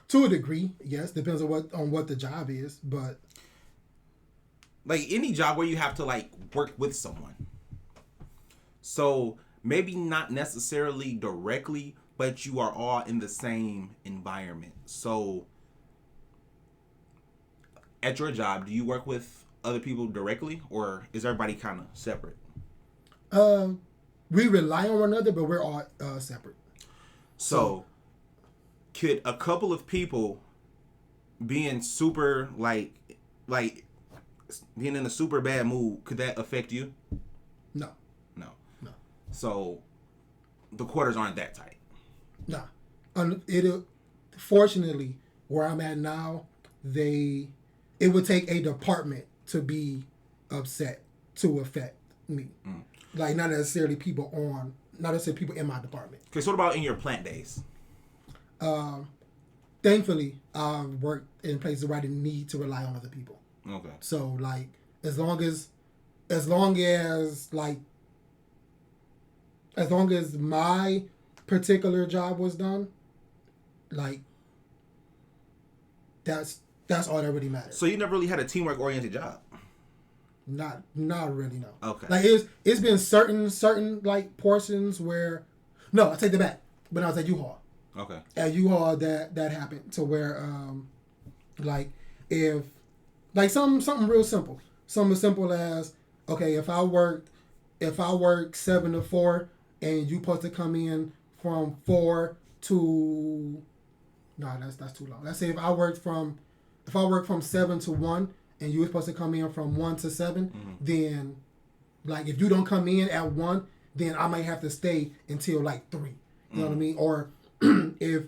To a degree, yes. Depends on what the job is, but
like any job where you have to like work with someone. So maybe not necessarily directly, but you are all in the same environment. So at your job, do you work with other people directly, or is everybody kind of separate?
We rely on one another, but we're all separate.
So could a couple of people being super like being in a super bad mood, could that affect you?
No.
So the quarters aren't that tight.
Nah. Fortunately, where I'm at now, it would take a department to be upset to affect me. Like not necessarily people in my department.
Okay, so what about in your plant days?
Thankfully, I've worked in places where I didn't need to rely on other people.
Okay.
So like as long as my particular job was done, like that's all that really matters.
So you never really had a teamwork oriented job?
Not really, no.
Okay.
Like it's been certain like portions where, no, I take that back. When I was at U-Haul.
Okay.
At U-Haul, that happened to where like if like something real simple, something as simple as, okay, if I work 7 to 4 and you supposed to come in from 4 to, no, that's too long. Let's say if I work from 7 to 1 and you were supposed to come in from 1 to 7, then like if you don't come in at 1, then I might have to stay until like 3. You know what I mean? Or if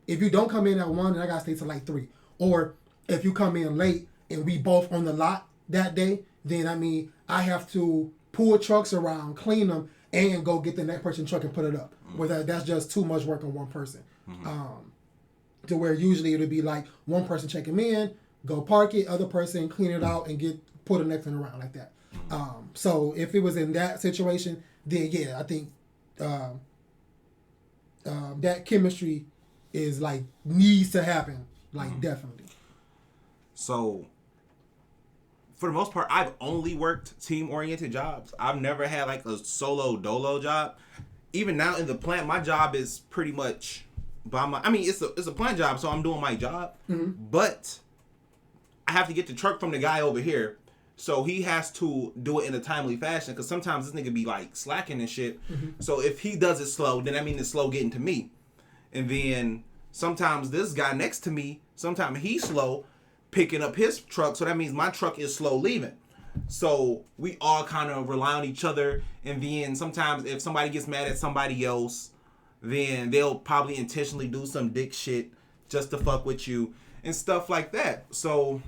you don't come in at 1, then I gotta stay till like 3. Or if you come in late and we both on the lot that day, then I mean I have to pull trucks around, clean them, and go get the next person's truck and put it up. Where that's just too much work on one person. To where usually it'll be like one person checking in, go park it, other person clean it out and pull the next one around like that. So if it was in that situation, then yeah, I think that chemistry is like needs to happen, like definitely.
So for the most part, I've only worked team-oriented jobs. I've never had like a solo dolo job. Even now in the plant, my job is pretty much it's a plant job, so I'm doing my job. But I have to get the truck from the guy over here, so he has to do it in a timely fashion. Because sometimes this nigga be like slacking and shit. So if he does it slow, then that means it's slow getting to me. And then sometimes this guy next to me, sometimes he's slow picking up his truck, so that means my truck is slow leaving. So we all kind of rely on each other, and then sometimes if somebody gets mad at somebody else, then they'll probably intentionally do some dick shit just to fuck with you and stuff like that. So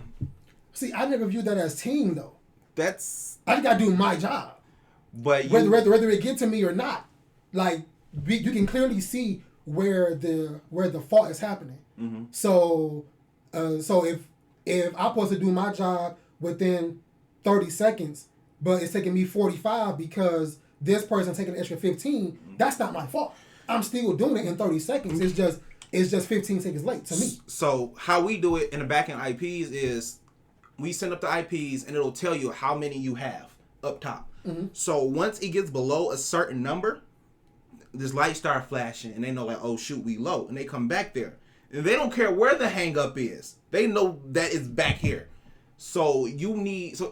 see, I never viewed that as team though. I just gotta do my job.
But
whether it get to me or not, like you can clearly see where the fault is happening. So if I'm supposed to do my job within 30 seconds, but it's taking me 45 because this person taking an extra 15, that's not my fault. I'm still doing it in 30 seconds. It's just 15 seconds late to me.
So how we do it in the back-end IPs is we send up the IPs and it'll tell you how many you have up top. So once it gets below a certain number, this light start flashing and they know like, oh shoot, we low, and they come back there. And they don't care where the hang up is. They know that it's back here. So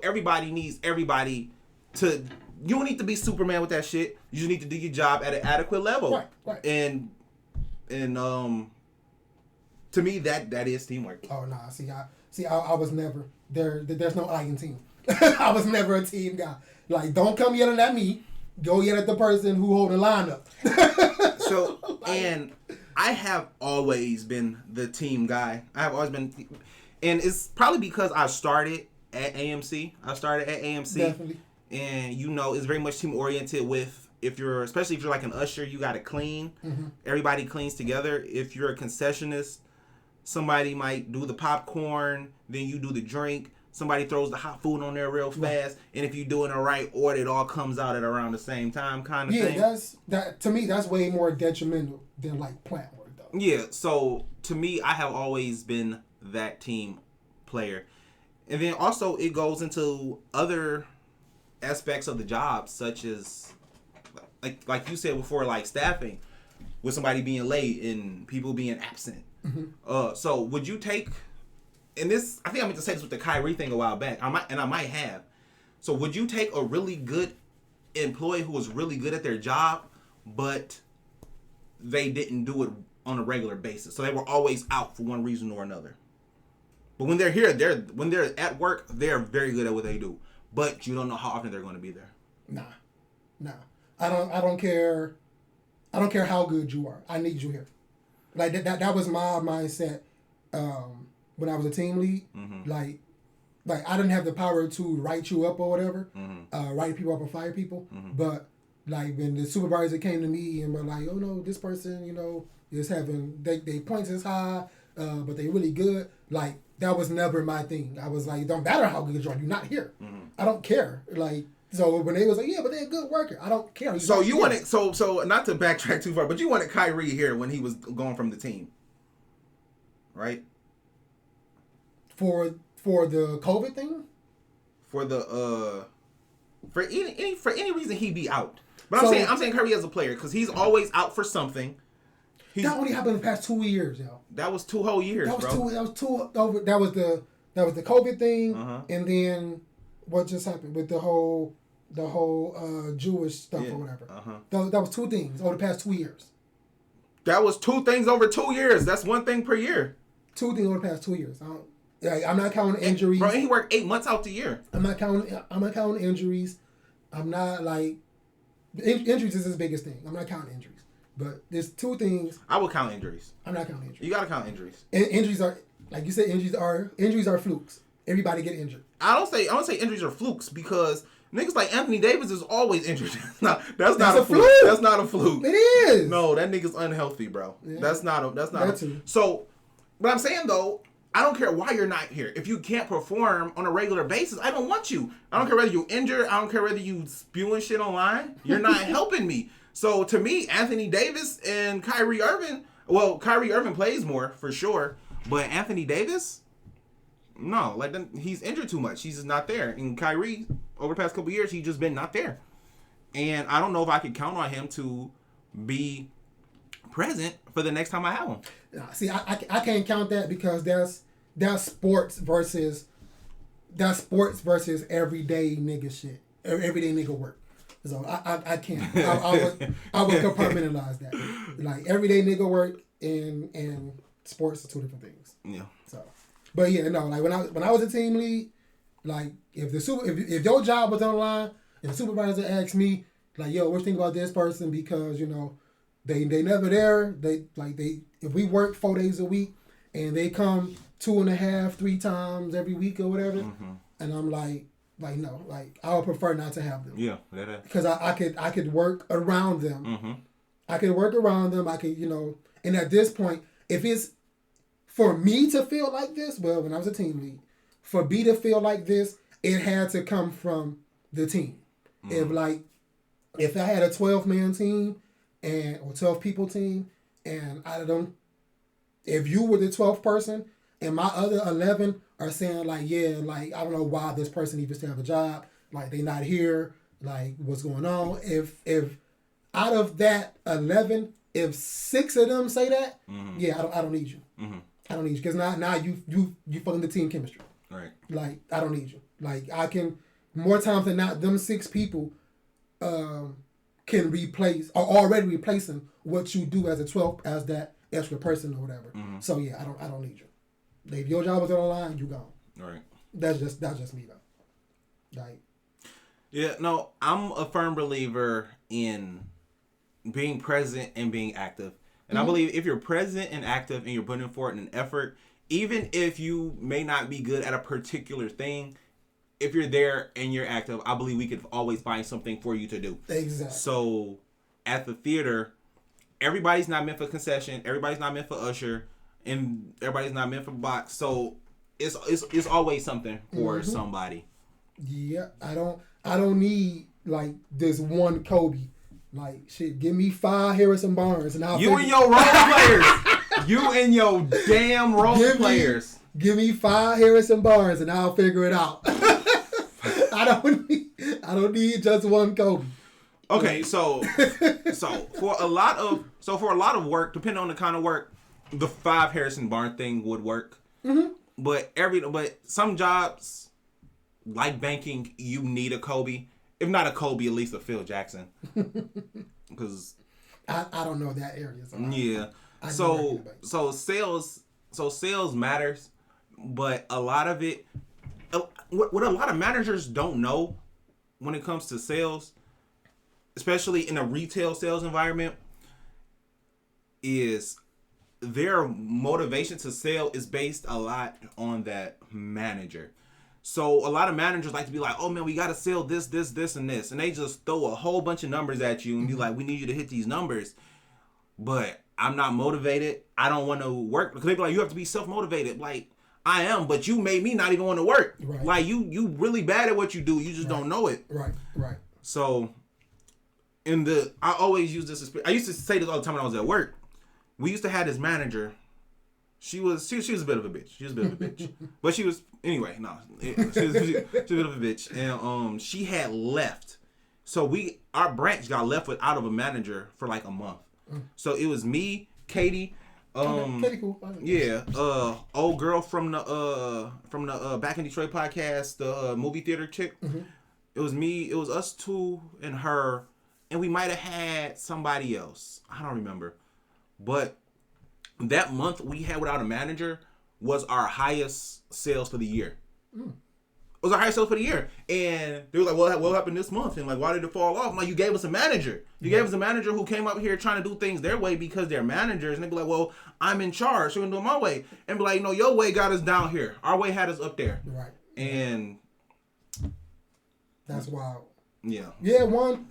everybody needs everybody to. You don't need to be Superman with that shit. You just need to do your job at an adequate level.
Right.
And to me that is teamwork.
Oh nah, I was never there. There's no I in team. I was never a team guy. Like, don't come yelling at me. Go yell at the person who hold the line up.
So and I have always been the team guy. I have always been, and it's probably because I started at AMC.
Definitely.
And it's very much team oriented. Especially if you're like an usher, you got to clean. Everybody cleans together. If you're a concessionist, somebody might do the popcorn, then you do the drink. Somebody throws the hot food on there real fast, and if you do it in the right order, it all comes out at around the same time, kind of thing.
Yeah, to me, that's way more detrimental than like plant work, though.
Yeah, so to me, I have always been that team player, and then also it goes into other aspects of the job, such as like you said before, like staffing, with somebody being late and people being absent. So would you take? And this, I think I meant to say this with the Kyrie thing a while back. I might have. So would you take a really good employee who was really good at their job, but they didn't do it on a regular basis? So they were always out for one reason or another. But when they're here, when they're at work, they're very good at what they do. But you don't know how often they're going to be there.
Nah. I don't care. I don't care how good you are. I need you here. Like that was my mindset. When I was a team lead, like I didn't have the power to write you up or whatever, write people up or fire people. But like when the supervisor came to me and were like, oh no, this person, is having they points is high, but they really good. Like that was never my thing. I was like, don't matter how good you are, you're not here. I don't care. Like so when they was like, yeah, but they're a good worker. I don't care.
So you wanted so not to backtrack too far, but you wanted Kyrie here when he was going from the team, right?
For the COVID thing?
For any reason he'd be out. But I'm saying Kyrie as a player because he's always out for something.
That only happened in the past 2 years, yo.
That was 2 whole years, bro.
That was the COVID thing, and then what just happened with the whole Jewish stuff or whatever. That was 2 things over the past 2 years.
That was 2 things over 2 years. That's 1 thing per year.
2 things over the past 2 years. I'm not counting injuries.
Bro, he worked 8 months out the year.
I'm not counting injuries. I'm not like injuries is his biggest thing. I'm not counting injuries. But there's 2 things.
I would count injuries.
I'm not counting injuries.
You gotta count injuries.
Injuries are, like you said, injuries are flukes. Everybody get injured.
I don't say injuries are flukes because niggas like Anthony Davis is always injured. That's not a fluke. That's not a fluke.
It is.
No, that nigga's unhealthy, bro. Yeah. That's not a.
Too.
So, what I'm saying though, I don't care why you're not here. If you can't perform on a regular basis, I don't want you. I don't care whether you injured. I don't care whether you spewing shit online. You're not helping me. So to me, Anthony Davis and Kyrie Irving. Well, Kyrie Irving plays more for sure, but Anthony Davis, no, like he's injured too much. He's just not there. And Kyrie, over the past couple years, he's just been not there. And I don't know if I could count on him to be present for the next time I have him.
See, I can't count that because that's sports versus everyday nigga shit, everyday nigga work. So I can't. I would compartmentalize that. Like everyday nigga work and sports are two different things.
Yeah.
So, but yeah, no. Like when I was a team lead, like if your job was on the line and the supervisor asked me like, yo, what do you think about this person because they never there. If we work 4 days a week and they come 2.5, 3 times every week or whatever, and I'm like no, like I would prefer not to have them.
Yeah,
because I could work around them. I could work around them. I could and at this point, if it's for me to feel like this, well, when I was a team lead, for me to feel like this, it had to come from the team. If I had a 12-man team or 12 people team, and if you were the 12th person and my other 11 are saying like, yeah, like I don't know why this person even still have a job, like they not here, like what's going on? If out of that 11, if 6 of them say that, yeah, I don't need you. I don't need you because now you feeling the team chemistry.
Right.
Like I don't need you. Like I can more times than not, them 6 people can replace or already replacing what you do as a 12th as that extra person or whatever. So yeah, I don't need you. If your job is on the line, you gone.
Right.
That's just me though. Like.
Yeah, no, I'm a firm believer in being present and being active. And I believe if you're present and active and you're putting forth an effort, even if you may not be good at a particular thing, if you're there and you're active, I believe we could always find something for you to do.
Exactly.
So at the theater, everybody's not meant for concession. Everybody's not meant for usher. And everybody's not meant for box. So it's always something for somebody. Yeah,
I don't need like this one Kobe. Like shit, give me 5 Harrison Barnes and I'll
and your role players. You and your damn role players.
Give me 5 Harrison Barnes and I'll figure it out. I don't need just one Kobe.
Okay, so for a lot of work, depending on the kind of work, the 5 Harrison Barnes thing would work. But some jobs like banking, you need a Kobe. If not a Kobe, at least a Phil Jackson. Because
I don't know that area.
So sales matters, but a lot of it, what a lot of managers don't know when it comes to sales, especially in a retail sales environment, is their motivation to sell is based a lot on that manager. So a lot of managers like to be like, oh man, we got to sell this, and this. And they just throw a whole bunch of numbers at you and be like, we need you to hit these numbers. But I'm not motivated. I don't want to work. Because they be like, you have to be self-motivated. Like, I am, but you made me not even want to work.
Right.
Like, you really bad at what you do. You just don't know it.
Right.
So, I always use this. I used to say this all the time when I was at work. We used to have this manager. She was a bit of a bitch. But she was anyway. No, she was a bit of a bitch, and she had left. So our branch got left without of a manager for like a month. So it was me, Katie.
Katie cool.
Yeah. Old girl from the Back in Detroit podcast, the movie theater chick. It was me. It was us 2 and her, and we might have had somebody else. I don't remember, but. That month we had without a manager was our highest sales for the year. It was our highest sales for the year. And they were like, well, what happened this month? And like, why did it fall off? I'm like, you gave us a manager. You gave us a manager who came up here trying to do things their way because they're managers. And they'd be like, well, I'm in charge, so I'm going to do it my way. And be like, no, your way got us down here. Our way had us up there.
Right.
And
that's wild.
Yeah.
Yeah, one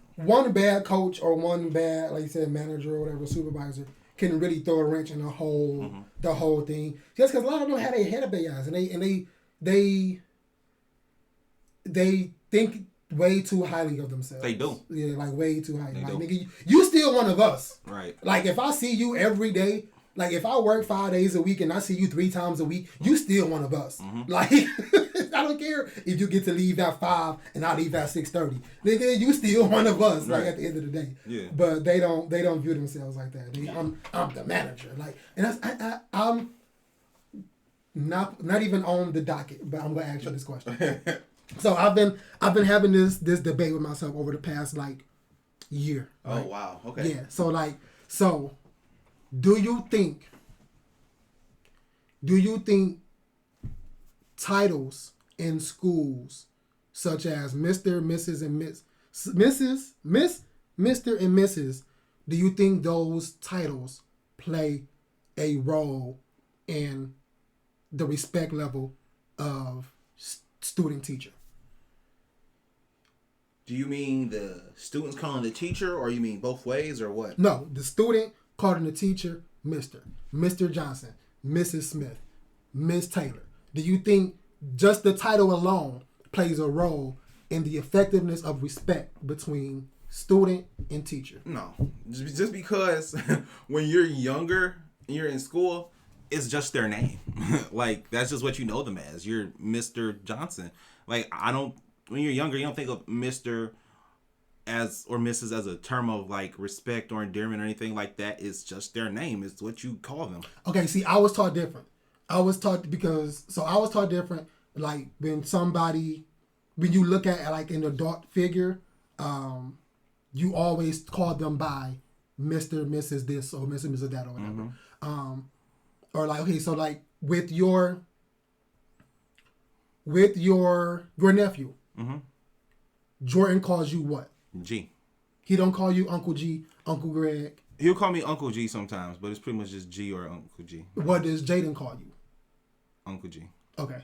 bad coach or one bad, like you said, manager or whatever, supervisor can really throw a wrench in the whole thing. Just because a lot of them have their head up their ass, and they think way too highly of themselves.
They do.
Yeah, like way too highly. Like, nigga, you still one of us.
Right.
Like, if I see you every day, like, if I work 5 days a week and I see you 3 times a week, you still one of us. Like, I don't care if you get to leave at 5 and I leave at 6:30. Nigga, you still one of us. Right. Like, at the end of the day.
Yeah.
But they don't view themselves like that. I'm the manager. Like, and I'm not even on the docket, but I'm gonna ask you this question. So I've been having this debate with myself over the past like year.
Right? Oh wow. Okay.
Yeah. So do you think titles in schools such as Mr., Mrs., and Miss, Mr. and Mrs., do you think those titles play a role in the respect level of student teacher?
Do you mean the students calling the teacher, or you mean both ways, or what?
No, the student calling the teacher Mr. Johnson, Mrs. Smith, Miss Taylor. Do you think just the title alone plays a role in the effectiveness of respect between student and teacher?
No, just because when you're younger and you're in school, it's just their name. Like, that's just what you know them as. You're Mr. Johnson. Like, when you're younger, you don't think of Mr. as or Mrs. as a term of like respect or endearment or anything like that. It's just their name. It's what you call them. Okay,
see, I was taught different. I was taught different. Like, when you look at like an adult figure, you always call them by Mr., Mrs. this or Mr., Mrs. that or whatever. Or like, okay, so like with your nephew, Jordan calls you what?
G.
He don't call you Uncle G, Uncle Greg.
He'll call me Uncle G sometimes, but it's pretty much just G or Uncle G.
What does Jaden call you?
Uncle G.
Okay.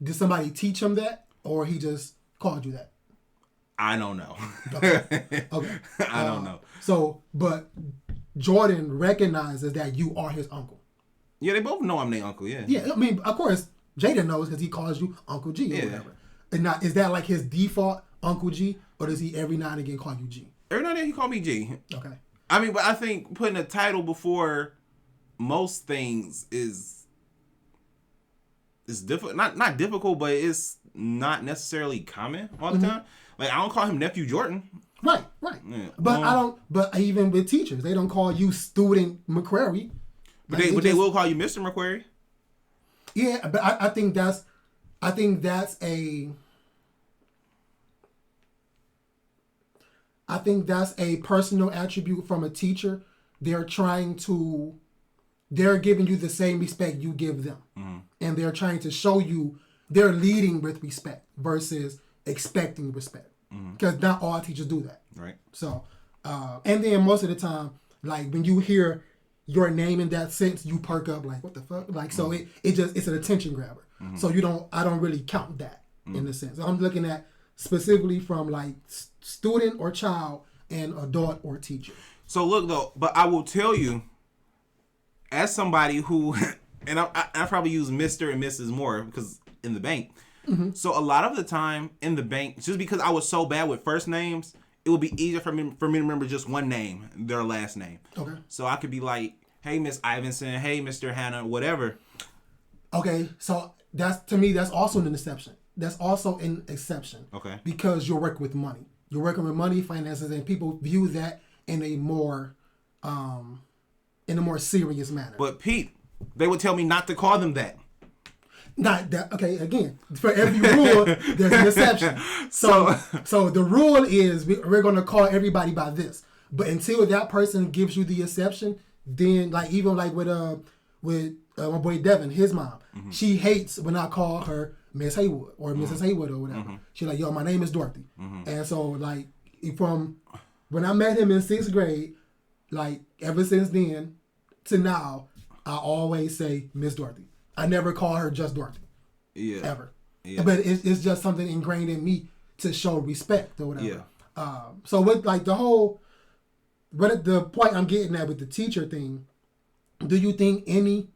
Did somebody teach him that, or he just called you that?
I don't know.
Okay.
I don't know.
So, but Jordan recognizes that you are his uncle.
Yeah, they both know I'm their uncle, yeah.
Yeah, I mean, of course, Jaden knows because he calls you Uncle G or whatever. And now, is that like his default, Uncle G, or does he every now and again call you G?
Every now and then he call me G.
Okay.
I mean, but I think putting a title before most things is difficult. Not difficult, but it's not necessarily common all the time. Like, I don't call him Nephew Jordan.
Right. Yeah. But even with teachers, they don't call you Student McQuarrie.
But they will call you Mr. McQuarrie.
Yeah, but I think that's a personal attribute from a teacher. They're giving you the same respect you give them. And they're trying to show you they're leading with respect versus expecting respect. Because not all teachers do that.
Right.
So, and then most of the time, like when you hear your name in that sense, you perk up like, what the fuck? Like, so it's an attention grabber. So I don't really count that in a sense. I'm looking at specifically from like student or child and adult or teacher. So
look though, but I will tell you, as somebody who, and I probably use Mr. and Mrs. more because in the bank. So a lot of the time in the bank, just because I was so bad with first names, it would be easier for me to remember just one name, their last name. Okay. So I could be like, hey, Miss Iverson, hey, Mr. Hannah, whatever.
Okay, so that's also an exception. That's also an exception.
Okay.
Because you're working with money. You're working with money, finances, and people view that in a more serious manner.
But Pete, they would tell me not to call them that.
Not that. Okay, again, for every rule, there's an exception. So the rule is we're going to call everybody by this. But until that person gives you the exception, then like even like with my boy Devin, his mom, she hates when I call her Miss Haywood or Mrs. Haywood or whatever. She's like, yo, my name is Dorothy. And so like from when I met him in 6th grade, like ever since then to now, I always say Miss Dorothy. I never call her just Dorothy.
Yeah.
Ever.
Yeah.
But it's just something ingrained in me to show respect or whatever.
Yeah.
So with like the whole But the point I'm getting at with the teacher thing, do you think any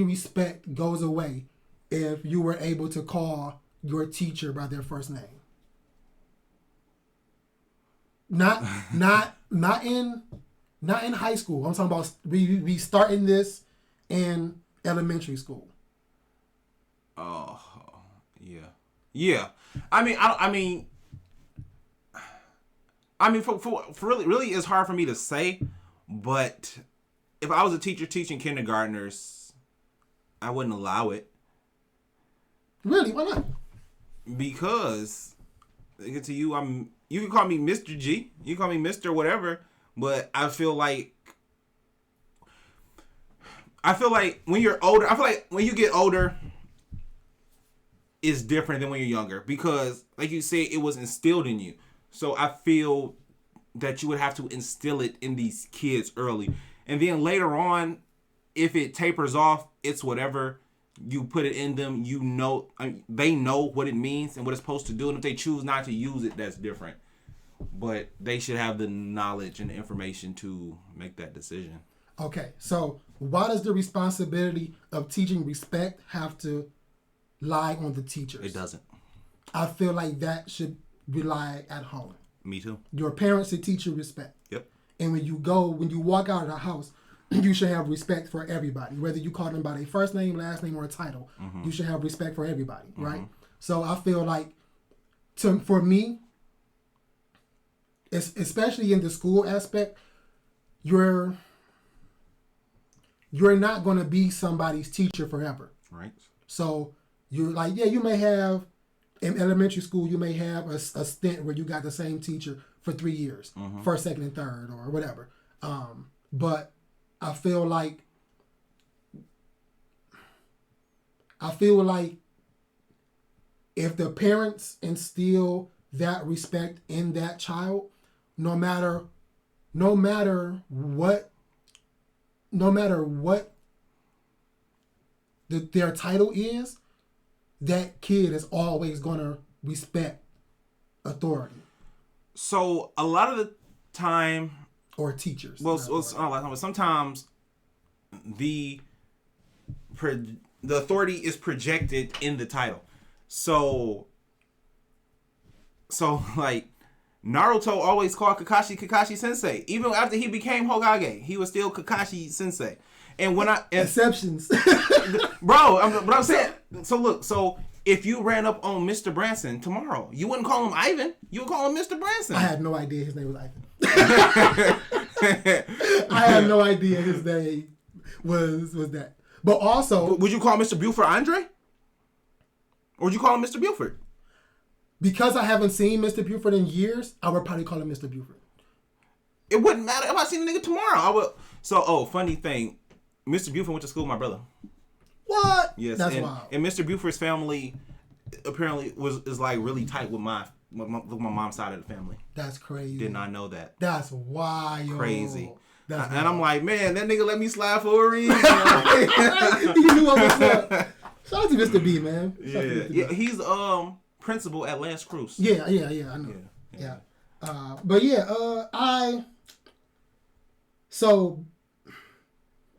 respect goes away if you were able to call your teacher by their first name? Not in high school. I'm talking about we starting this in elementary school.
Oh, yeah. I mean, for really, it's hard for me to say. But if I was a teacher teaching kindergartners, I wouldn't allow it.
Really? Why not?
Because to you, you can call me Mr. G, you can call me Mr. whatever, but I feel like when you're older, I feel like when you get older, it's different than when you're younger because, like you said, it was instilled in you. So I feel that you would have to instill it in these kids early, and then later on, if it tapers off, it's whatever. You put it in them, they know what it means and what it's supposed to do. And if they choose not to use it, that's different. But they should have the knowledge and the information to make that decision.
Okay, so why does the responsibility of teaching respect have to lie on the teachers?
It doesn't.
I feel like that should rely at home.
Me too.
Your parents should teach you respect.
Yep.
And when you walk out of the house, you should have respect for everybody, whether you call them by their first name, last name, or a title. Mm-hmm. You should have respect for everybody, right? So I feel like, for me, especially in the school aspect, you're not going to be somebody's teacher forever.
Right.
So you're like, you may have, in elementary school, you may have a stint where you got the same teacher for 3 years, first, second, and third, or whatever. But I feel like if the parents instill that respect in that child, no matter what their title is, that kid is always gonna respect authority.
So a lot of the time,
or teachers.
Well, sometimes the authority is projected in the title. So like Naruto always called Kakashi Sensei. Even after he became Hokage, he was still Kakashi Sensei. And
exceptions,
bro. But I'm saying, so if you ran up on Mr. Branson tomorrow, you wouldn't call him Ivan. You would call him Mr. Branson.
I had no idea his name was Ivan. I had no idea his name was that. But also,
would you call Mr. Buford Andre? Or would you call him Mr. Buford?
Because I haven't seen Mr. Buford in years, I would probably call him Mr. Buford.
It wouldn't matter if I seen the nigga tomorrow. I would. So, funny thing, Mr. Buford went to school with my brother.
What?
Yes,
that's wild.
And Mr. Buford's family apparently is like really tight with my mom's side of the family.
That's crazy.
Did not know that.
That's wild.
Crazy. And I'm like, man, that nigga let me slide for a reason.
You knew what was up. Shout out to Mr. B, man.
Yeah. He's principal at Lance Cruz.
Yeah, I know. Yeah. But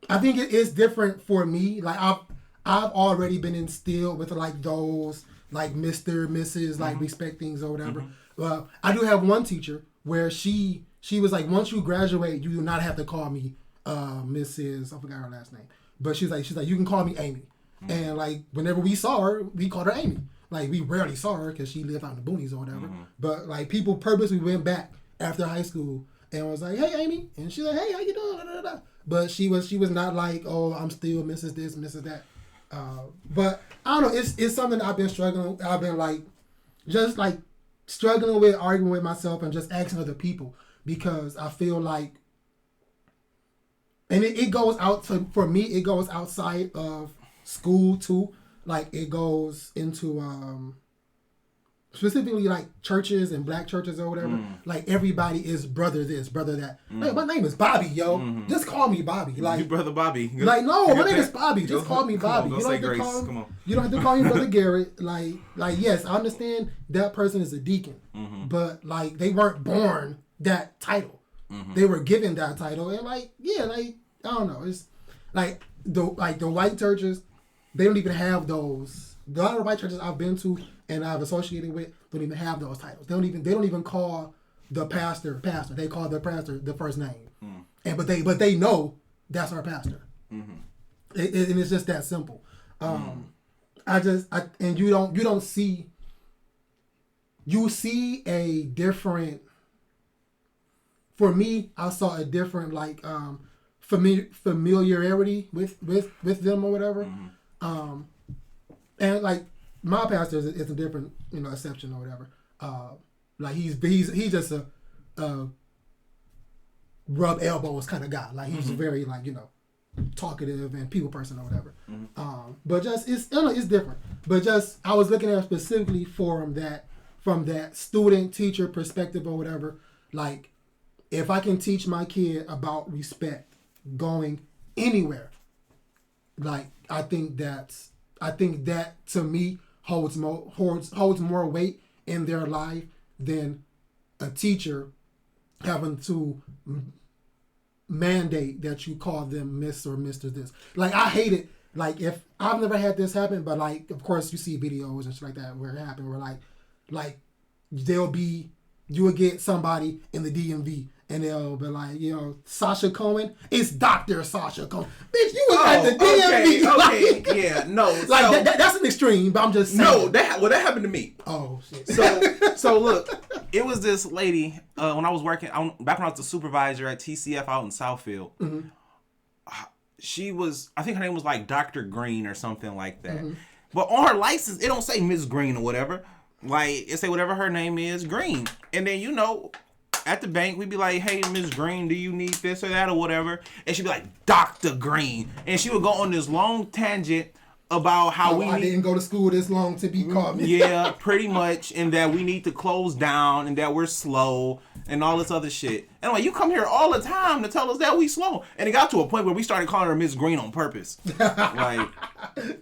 I think it is different for me. Like I've already been instilled with like those like Mr., Mrs., like respect things or whatever. I do have one teacher where she was like, once you graduate, you do not have to call me Mrs. I forgot her last name, but she's like you can call me Amy. And like whenever we saw her, we called her Amy. Like we rarely saw her because she lived out in the boonies or whatever. But like people purposely went back after high school and was like, "Hey, Amy," and she's like, "Hey, how you doing?" Da, da, da. But she was not like, "Oh, I'm still Mrs. this, Mrs. that." But I don't know. It's something I've been struggling. I've been like, just like struggling with, arguing with myself, and just asking other people because I feel like, and it goes out to, for me. It goes outside of school too. Like it goes into specifically like churches and black churches or whatever. Like everybody is brother this, brother that. Like, my name is Bobby, yo. Just call me Bobby. Like
you brother Bobby.
Like no, my name is Bobby. Just call me Bobby. You don't have to call him. You don't have to call him Brother Garrett. Like yes, I understand that person is a deacon, but like they weren't born that title. They were given that title, and I don't know. It's like the white churches, they don't even have those. A lot of the white churches I've been to and I've associated with don't even have those titles. They don't even call the pastor. They call the pastor the first name, and but they know that's our pastor. And it's just that simple. And you don't see. You see a different. For me, I saw a different familiarity with them or whatever. And like my pastor is a different exception or whatever. Like he's just a rub elbows kind of guy. Like he's very talkative and people person or whatever. But just it's different. But just I was looking at it specifically from that student teacher perspective or whatever. Like if I can teach my kid about respect going anywhere, like I think that to me holds more weight in their life than a teacher having to mandate that you call them Miss or Mr. this. Like I hate it. Like if I've never had this happen, but like of course you see videos and shit like that where it happened where like you would get somebody in the DMV and they'll be like, Sasha Cohen, it's Dr. Sasha Cohen. Bitch, you was at the DMV.
Okay, yeah, no.
Like that's an extreme, but I'm just saying.
No, that happened to me.
Oh shit.
So look, it was this lady when I was working back when I was the supervisor at TCF out in Southfield. She was, I think her name was like Dr. Green or something like that. But on her license, it don't say Miss Green or whatever. Like it say whatever her name is, Green. And then at the bank we'd be like, hey Miss Green, do you need this or that or whatever? And she'd be like, Dr. Green. And she would go on this long tangent about how
I didn't go to school this long to be called Miss.
Yeah, pretty much, and that we need to close down and that we're slow and all this other shit. And I'm like, you come here all the time to tell us that we slow. And it got to a point where we started calling her Miss Green on purpose. Like,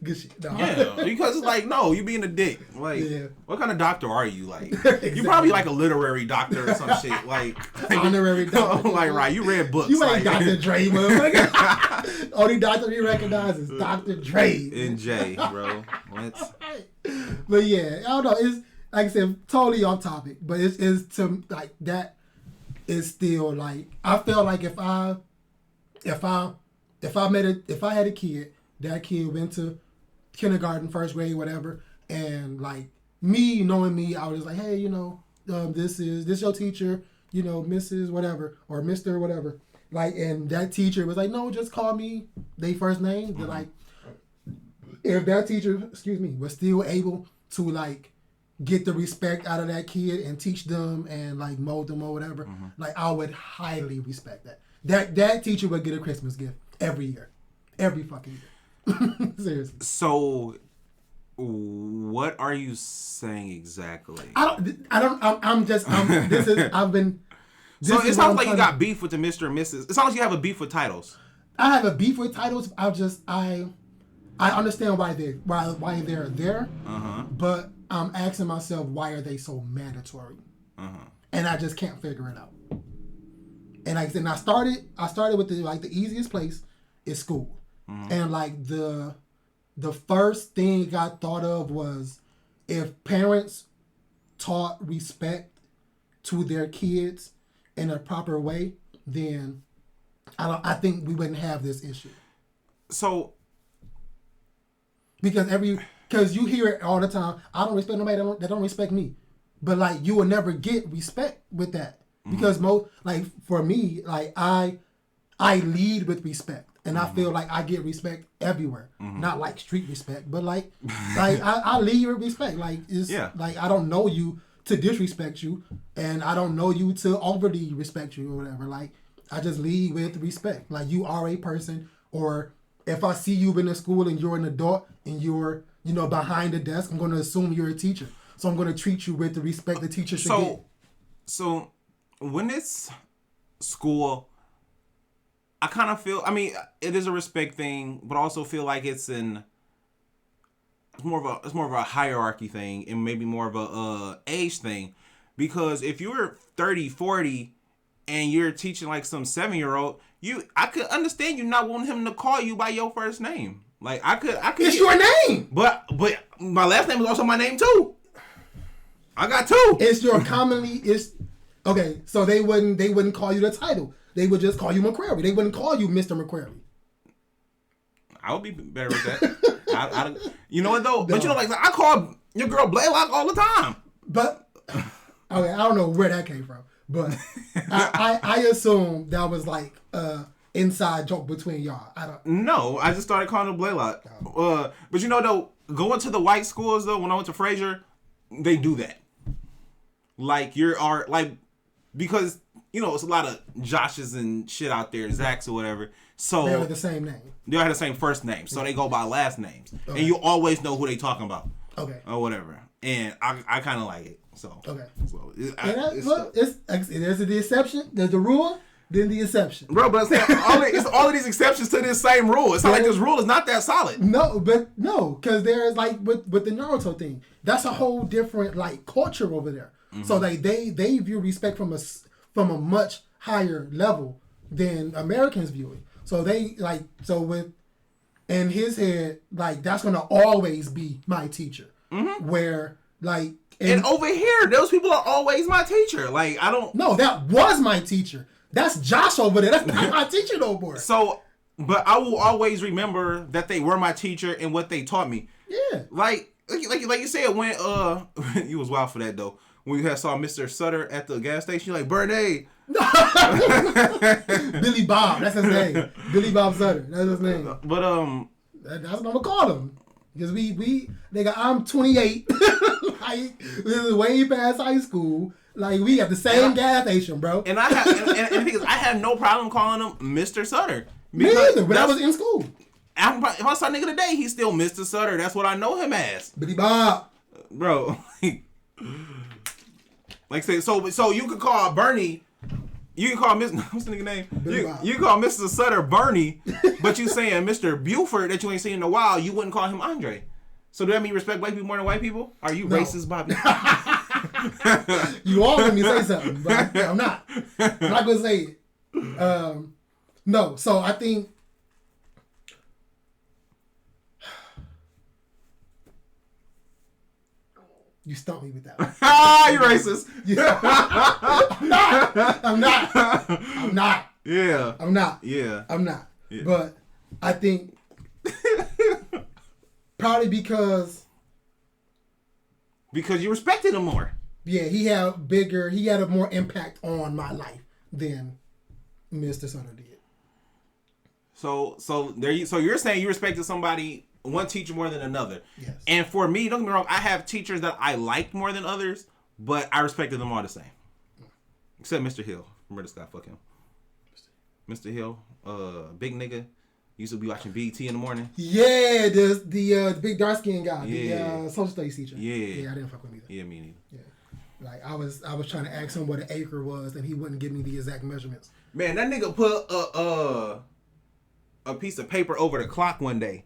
good shit. No.
Yeah, because it's like, no, you being a dick. Like, what kind of doctor are you? Like,
Exactly.
You probably like a literary doctor or some shit. Like
honorary doctor.
Like, right, you read books.
You ain't Dr. Dre, motherfucker. Only doctor he recognizes Dr. Dre.
And J, bro. What?
But yeah, I don't know. It's like I said, totally off topic, but it's to like that is still like I feel like if I had a kid, that kid went to kindergarten, first grade, whatever, and like me knowing me, I was like, hey, this your teacher, Mrs. whatever or Mr. whatever, like, and that teacher was like, no, just call me they first name. They're like, if that teacher, was still able to like get the respect out of that kid and teach them and like mold them or whatever, like I would highly respect that. That teacher would get a Christmas gift every year, every fucking year. Seriously.
So, what are you saying exactly?
I've been.
So it sounds like you got beef with the Mr. and Mrs. It sounds like you have a beef with titles.
I have a beef with titles. I understand why they're there, but I'm asking myself, why are they so mandatory? And I just can't figure it out. And like I said, I started with the easiest place is school, and like the first thing I thought of was if parents taught respect to their kids in a proper way, then I think we wouldn't have this issue.
So.
Because you hear it all the time. I don't respect nobody that don't respect me, but like you will never get respect with that because for me, like I lead with respect, and I feel like I get respect everywhere. Not like street respect, but like I lead with respect. Like it's like I don't know you to disrespect you, and I don't know you to overly respect you or whatever. Like I just lead with respect. Like you are a person, or if I see you in the school and you're an adult and you're, behind the desk, I'm going to assume you're a teacher. So I'm going to treat you with the respect the teacher should get. So
when it's school, I kind of feel, it is a respect thing, but I also feel like it's more of a hierarchy thing and maybe more of a age thing. Because if you're 30, 40 and you're teaching like some 7-year-old, I could understand you not wanting him to call you by your first name. Like I could.
It's your name.
But my last name is also my name too. I got two.
It's your okay. So they wouldn't call you the title. They would just call you McQuarrie. They wouldn't call you Mr. McQuarrie.
I would be better with that. You know what though? No. But you know, like I call your girl Blaylock all the time.
But okay, I don't know where that came from. But I assume that was like inside joke between y'all.
No, I just started calling her Blaylock. Oh. But you know though, going to the white schools though, when I went to Fraser, they do that. Like because you know it's a lot of Joshes and shit out there, Zachs or whatever. So
they have the same name.
They all have the same first name, so they go by last names, and you always know who they talking about.
Okay.
Or whatever, and I kind of like it. So
okay.
So
there's the exception. There's the rule. Then the exception.
Bro, but it's all of these exceptions to this same rule. It's not like this rule is not that solid.
No, because there's like with the Naruto thing, that's a whole different like culture over there. Mm-hmm. So like they view respect from a much higher level than Americans view it. So they like with in his head like that's gonna always be my teacher. Mm-hmm. Where like
and over here those people are always my teacher. Like I don't.
No, that was my teacher. That's Josh over there. That's not my teacher no more.
So, but I will always remember that they were my teacher and what they taught me.
Yeah.
Like you said, when you was wild for that though. When you saw Mr. Sutter at the gas station, you're like, Bernay.
Billy Bob, that's his name. Billy Bob Sutter, that's his name.
But
that's what I'm gonna call him. Because we nigga, I'm 28. Like this is way past high school. Like we have the same gas station, bro.
And I have no problem calling him Mr. Sutter.
Me either, but I was in school.
If I saw nigga today, he's still Mr. Sutter. That's what I know him as.
Billy Bob.
Bro. Like say so you could call Bernie. You can call Mr. What's the nigga name? You can call Mr. Sutter Bernie, but you saying Mr. Buford that you ain't seen in a while, you wouldn't call him Andre. So do that mean you respect black people more than white people? Are you racist, Bobby?
You all let me say something, but I'm not. I'm not gonna say it. No, so I think you stumped me with that one.
You racist.
I'm not.
Yeah.
I'm not.
Yeah.
I'm not. Yeah. But I think probably because
you respected him more.
Yeah, he had a more impact on my life than Mr. Sutter did.
So you're saying you respected somebody, one teacher more than another.
Yes.
And for me, don't get me wrong, I have teachers that I liked more than others, but I respected them all the same. Except Mr. Hill. Remember this guy, fuck him. Mr. Hill, big nigga, used to be watching BET in the morning.
Yeah, the big dark skinned guy,
yeah.
The social studies teacher.
Yeah,
I didn't fuck with him either.
Yeah, me neither.
Yeah. Like I was trying to ask him what an acre was, and he wouldn't give me the exact measurements.
Man, that nigga put a piece of paper over the clock one day.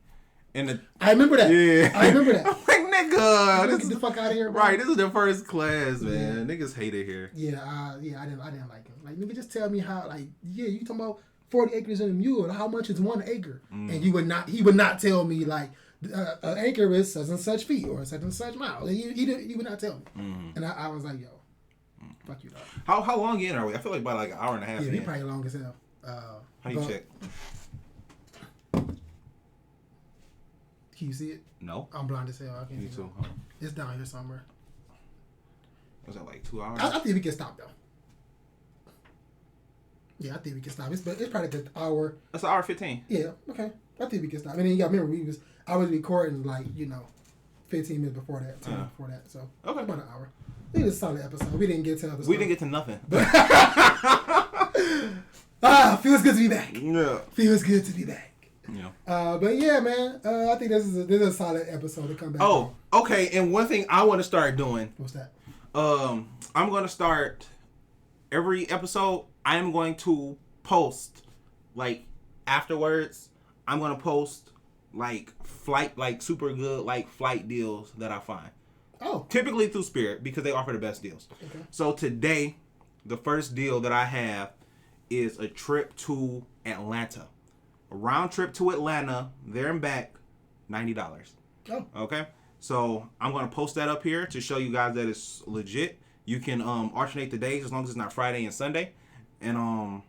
I remember that.
Yeah.
I remember that.
I'm like, nigga,
get the fuck out of here, bro.
Right, this is the first class, man. Yeah. Niggas hate it here.
Yeah, I didn't like him. Like, nigga, just tell me how. Like, yeah, you talking about 40 acres in a mule? How much is 1 acre? And he would not tell me like an acre is such and such feet or such and such miles. He would not tell me. Mm-hmm. And I was like, yo, fuck you, dog.
How long in are we? I feel like about like an hour and a half.
Yeah, he probably long as hell.
How do you check?
Can you see it?
No.
I'm blind as hell. I can't.
Me too.
Huh? It's down here somewhere.
Was that like 2 hours?
I think we can stop though. Yeah, I think we can stop. It's probably an hour.
That's an hour 15.
Yeah. Okay. I think we can stop. And then you got to remember I was recording like 15 minutes before that, 10 minutes before that. So
okay,
about an hour. I think it's a solid episode. We didn't get to other stuff.
We didn't get to nothing.
Feels good to be back.
Yeah.
Feels good to be back.
Yeah.
But yeah, man. I think this is a solid episode to come back.
Oh, okay. And one thing I want to start doing.
What's that?
I'm going to start every episode. I am going to post like afterwards. I'm going to post like super good like flight deals that I find.
Oh.
Typically through Spirit because they offer the best deals.
Okay.
So today, the first deal that I have is a trip to Atlanta. A round trip to Atlanta, there and back, $90.
Oh.
Okay? So I'm going to post that up here to show you guys that it's legit. You can alternate the days as long as it's not Friday and Sunday. And I'm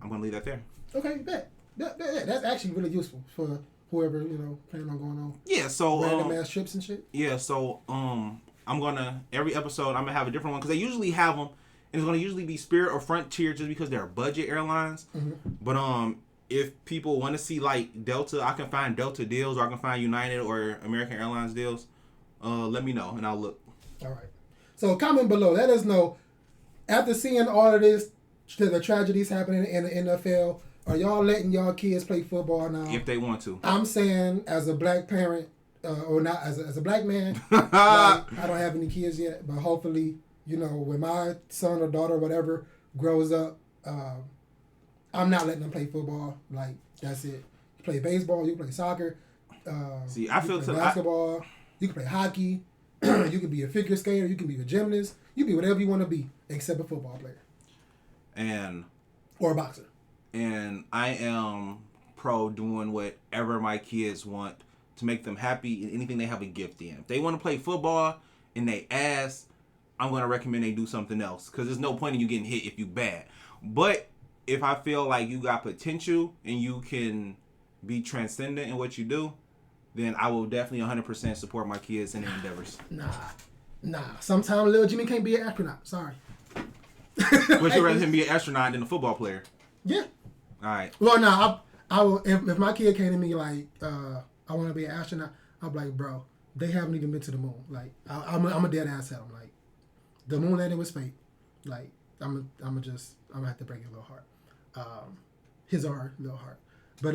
going to leave that there.
Okay, bet. That's actually really useful for whoever, planning on going on.
Yeah, so...
random ass trips and shit.
Yeah, so I'm going to... Every episode, I'm going to have a different one. Because they usually have them. And it's going to usually be Spirit or Frontier just because they're budget airlines.
Mm-hmm.
But if people want to see like Delta, I can find Delta deals, or I can find United or American Airlines deals. Let me know and I'll look.
All right. So comment below. Let us know, after seeing all of this, the tragedies happening in the NFL, are y'all letting y'all kids play football now?
If they want to.
I'm saying, as a black parent, or not as a black man, like, I don't have any kids yet, but hopefully, when my son or daughter or whatever grows up, I'm not letting them play football. Like, that's it. You play baseball, you play soccer.
See, I feel
basketball. You can play hockey. You can be a figure skater. You can be a gymnast. You can be whatever you want to be, except a football player. Or a boxer.
And I am pro doing whatever my kids want to make them happy in anything they have a gift in. If they want to play football and they ask, I'm going to recommend they do something else. Because there's no point in you getting hit if you bad. But if I feel like you got potential and you can be transcendent in what you do, then I will definitely 100% support my kids in their endeavors.
Nah. Sometimes little Jimmy can't be an astronaut. Sorry.
Would you rather him be an astronaut than a football player?
Yeah.
All right.
Well, no, I will. If my kid came to me like, I want to be an astronaut, I'm like, bro, they haven't even been to the moon. Like, I'm a dead ass tell him, like, the moon landing was fake. Like, I'm gonna have to break his little heart. His or her little heart. But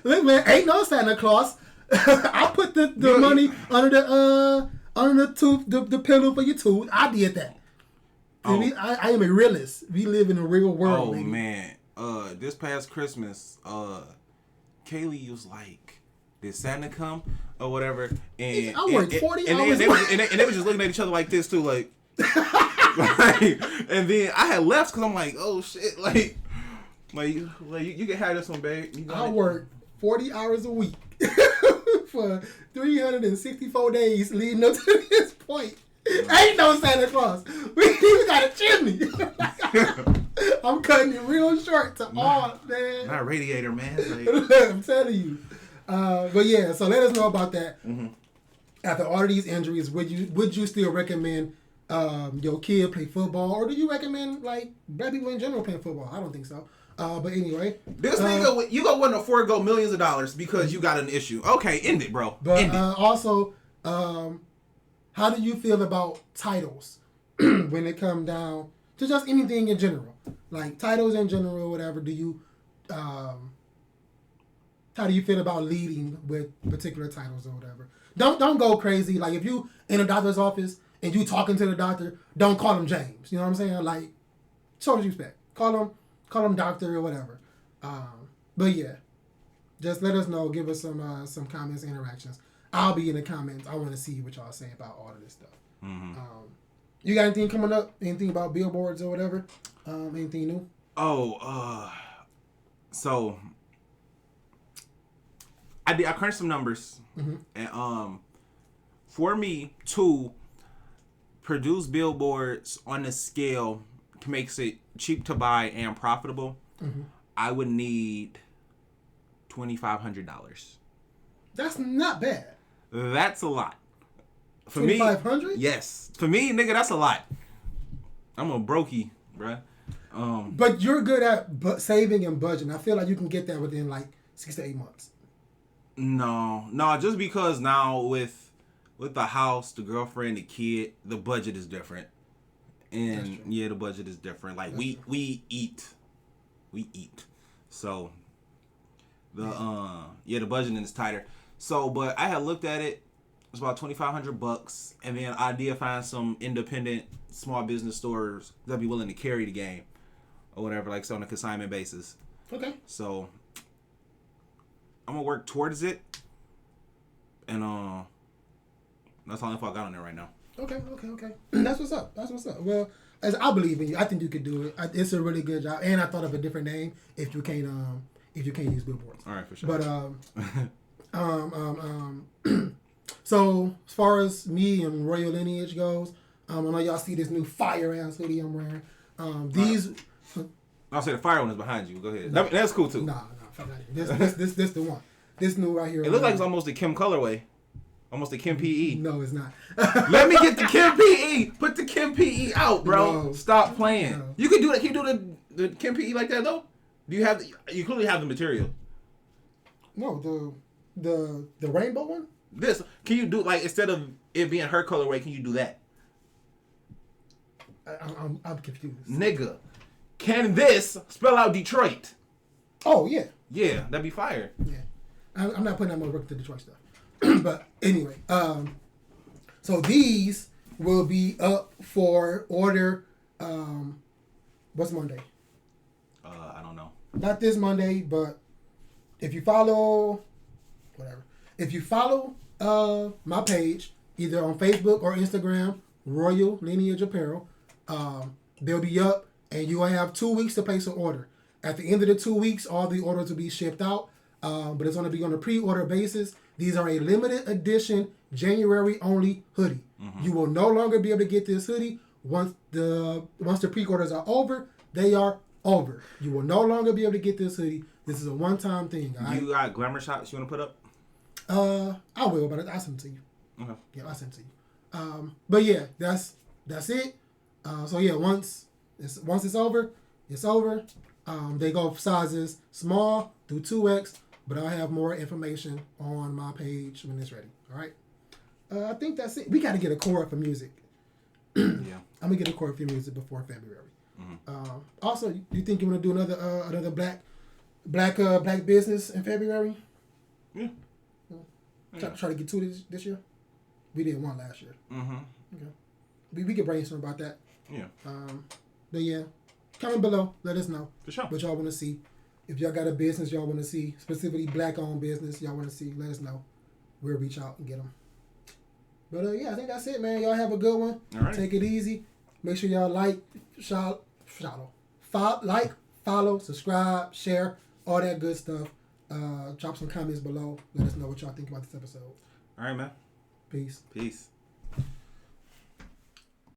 look, man, ain't no Santa Claus. I put the money under the tooth, the pillow for your tooth. I did that. Oh. I am a realist. We live in a real world.
Oh, baby. Man. This past Christmas, Kaylee was like, did Santa come? Or whatever. And
I worked 40 hours.
And they were just looking at each other like this, too. Like, and then I had left because I'm like, oh, shit. Like you can have this one, babe.
I worked 40 hours a week for 364 days leading up to this point. Ain't no Santa Claus. We even got a chimney. I'm cutting it real short to all, man.
Not a radiator, man.
Like, I'm telling you. But yeah, so let us know about that. Mm-hmm. After all of these injuries, would you still recommend your kid play football, or do you recommend like black people in general playing football? I don't think so. But anyway,
this nigga, you gonna want to forego millions of dollars because you got an issue. Okay, end it, bro.
But
end it.
Also, how do you feel about titles when it comes down to just anything in general, like titles in general, whatever? Do you how do you feel about leading with particular titles or whatever? Don't go crazy. Like if you in a doctor's office and you talking to the doctor, don't call him James. You know what I'm saying? Like, show respect. Call him doctor or whatever. But yeah, just let us know. Give us some comments, interactions. I'll be in the comments. I want to see what y'all say about all of this stuff. Mm-hmm. You got anything coming up? Anything about billboards or whatever? Anything new?
So I crunched some numbers, mm-hmm. And for me to produce billboards on a scale to make it cheap to buy and profitable, mm-hmm. I would need $2,500.
That's not bad.
That's a lot.
For me, $2,500?
Yes. For me, nigga, that's a lot. I'm a brokey, bruh.
But you're good at saving and budgeting. I feel like you can get that within like 6 to 8 months.
No, just because now with the house, the girlfriend, the kid, the budget is different. And yeah, the budget is different. Like we eat. So the budgeting is tighter. So, but I had looked at it. It's about $2,500, and then I did find some independent small business stores that'd be willing to carry the game or whatever, like so on a consignment basis.
Okay.
So I'm gonna work towards it, and that's all info I got on there right now.
Okay. That's what's up. Well, as I believe in you, I think you could do it. It's a really good job, and I thought of a different name if you can't use billboards.
All right, for sure.
But so as far as me and Royal Lineage goes, I know y'all see this new fire ass hoodie I'm wearing. These.
I'll say the fire one is behind you. Go ahead. That's cool too.
Nah, this the one. This new right here.
It looks like it's almost a Kim colorway. Almost a Kim PE.
No, it's not.
Let me get the Kim PE. Put the Kim PE out, bro.
No.
Stop playing.
No.
You can do that. Can you do the Kim PE like that though? Do you have? You clearly have the material.
No, the rainbow one.
This can you do like instead of it being her colorway? Can you do that?
I'm confused.
Nigga, can this spell out Detroit?
Oh yeah.
Yeah, that'd be fire.
Yeah, I'm not putting that much work to Detroit stuff. But anyway, so these will be up for order. What's Monday?
I don't know.
Not this Monday, but if you follow, whatever. If you follow my page, either on Facebook or Instagram, Royal Lineage Apparel, they'll be up, and you will have 2 weeks to place an order. At the end of the 2 weeks, all the orders will be shipped out, but it's going to be on a pre-order basis. These are a limited edition, January only hoodie. Mm-hmm. You will no longer be able to get this hoodie once the pre-orders are over. They are over. You will no longer be able to get this hoodie. This is a one-time thing.
You got glamour shots you want to put up?
I will, but I'll send them to you.
Okay.
Yeah, I'll send them to you. But yeah, that's it. So yeah, once it's over, it's over. They go sizes small through 2X, but I'll have more information on my page when it's ready. All right. I think that's it. We got to get a chord for music.
Yeah.
I'm gonna get a chord for music before February.
Mm-hmm.
Also, you think you want to do another black business in February?
Yeah.
Try to get two this year. We did one last year.
Mm-hmm.
Okay. We could brainstorm about that.
Yeah.
But yeah, comment below. Let us know.
For sure.
What y'all want to see. If y'all got a business y'all want to see, specifically black-owned business y'all want to see, let us know. We'll reach out and get them. But yeah, I think that's it, man. Y'all have a good one.
All right.
Take it easy. Make sure y'all follow, subscribe, share, all that good stuff. Drop some comments below. Let us know what y'all think about this episode.
All right, man.
Peace.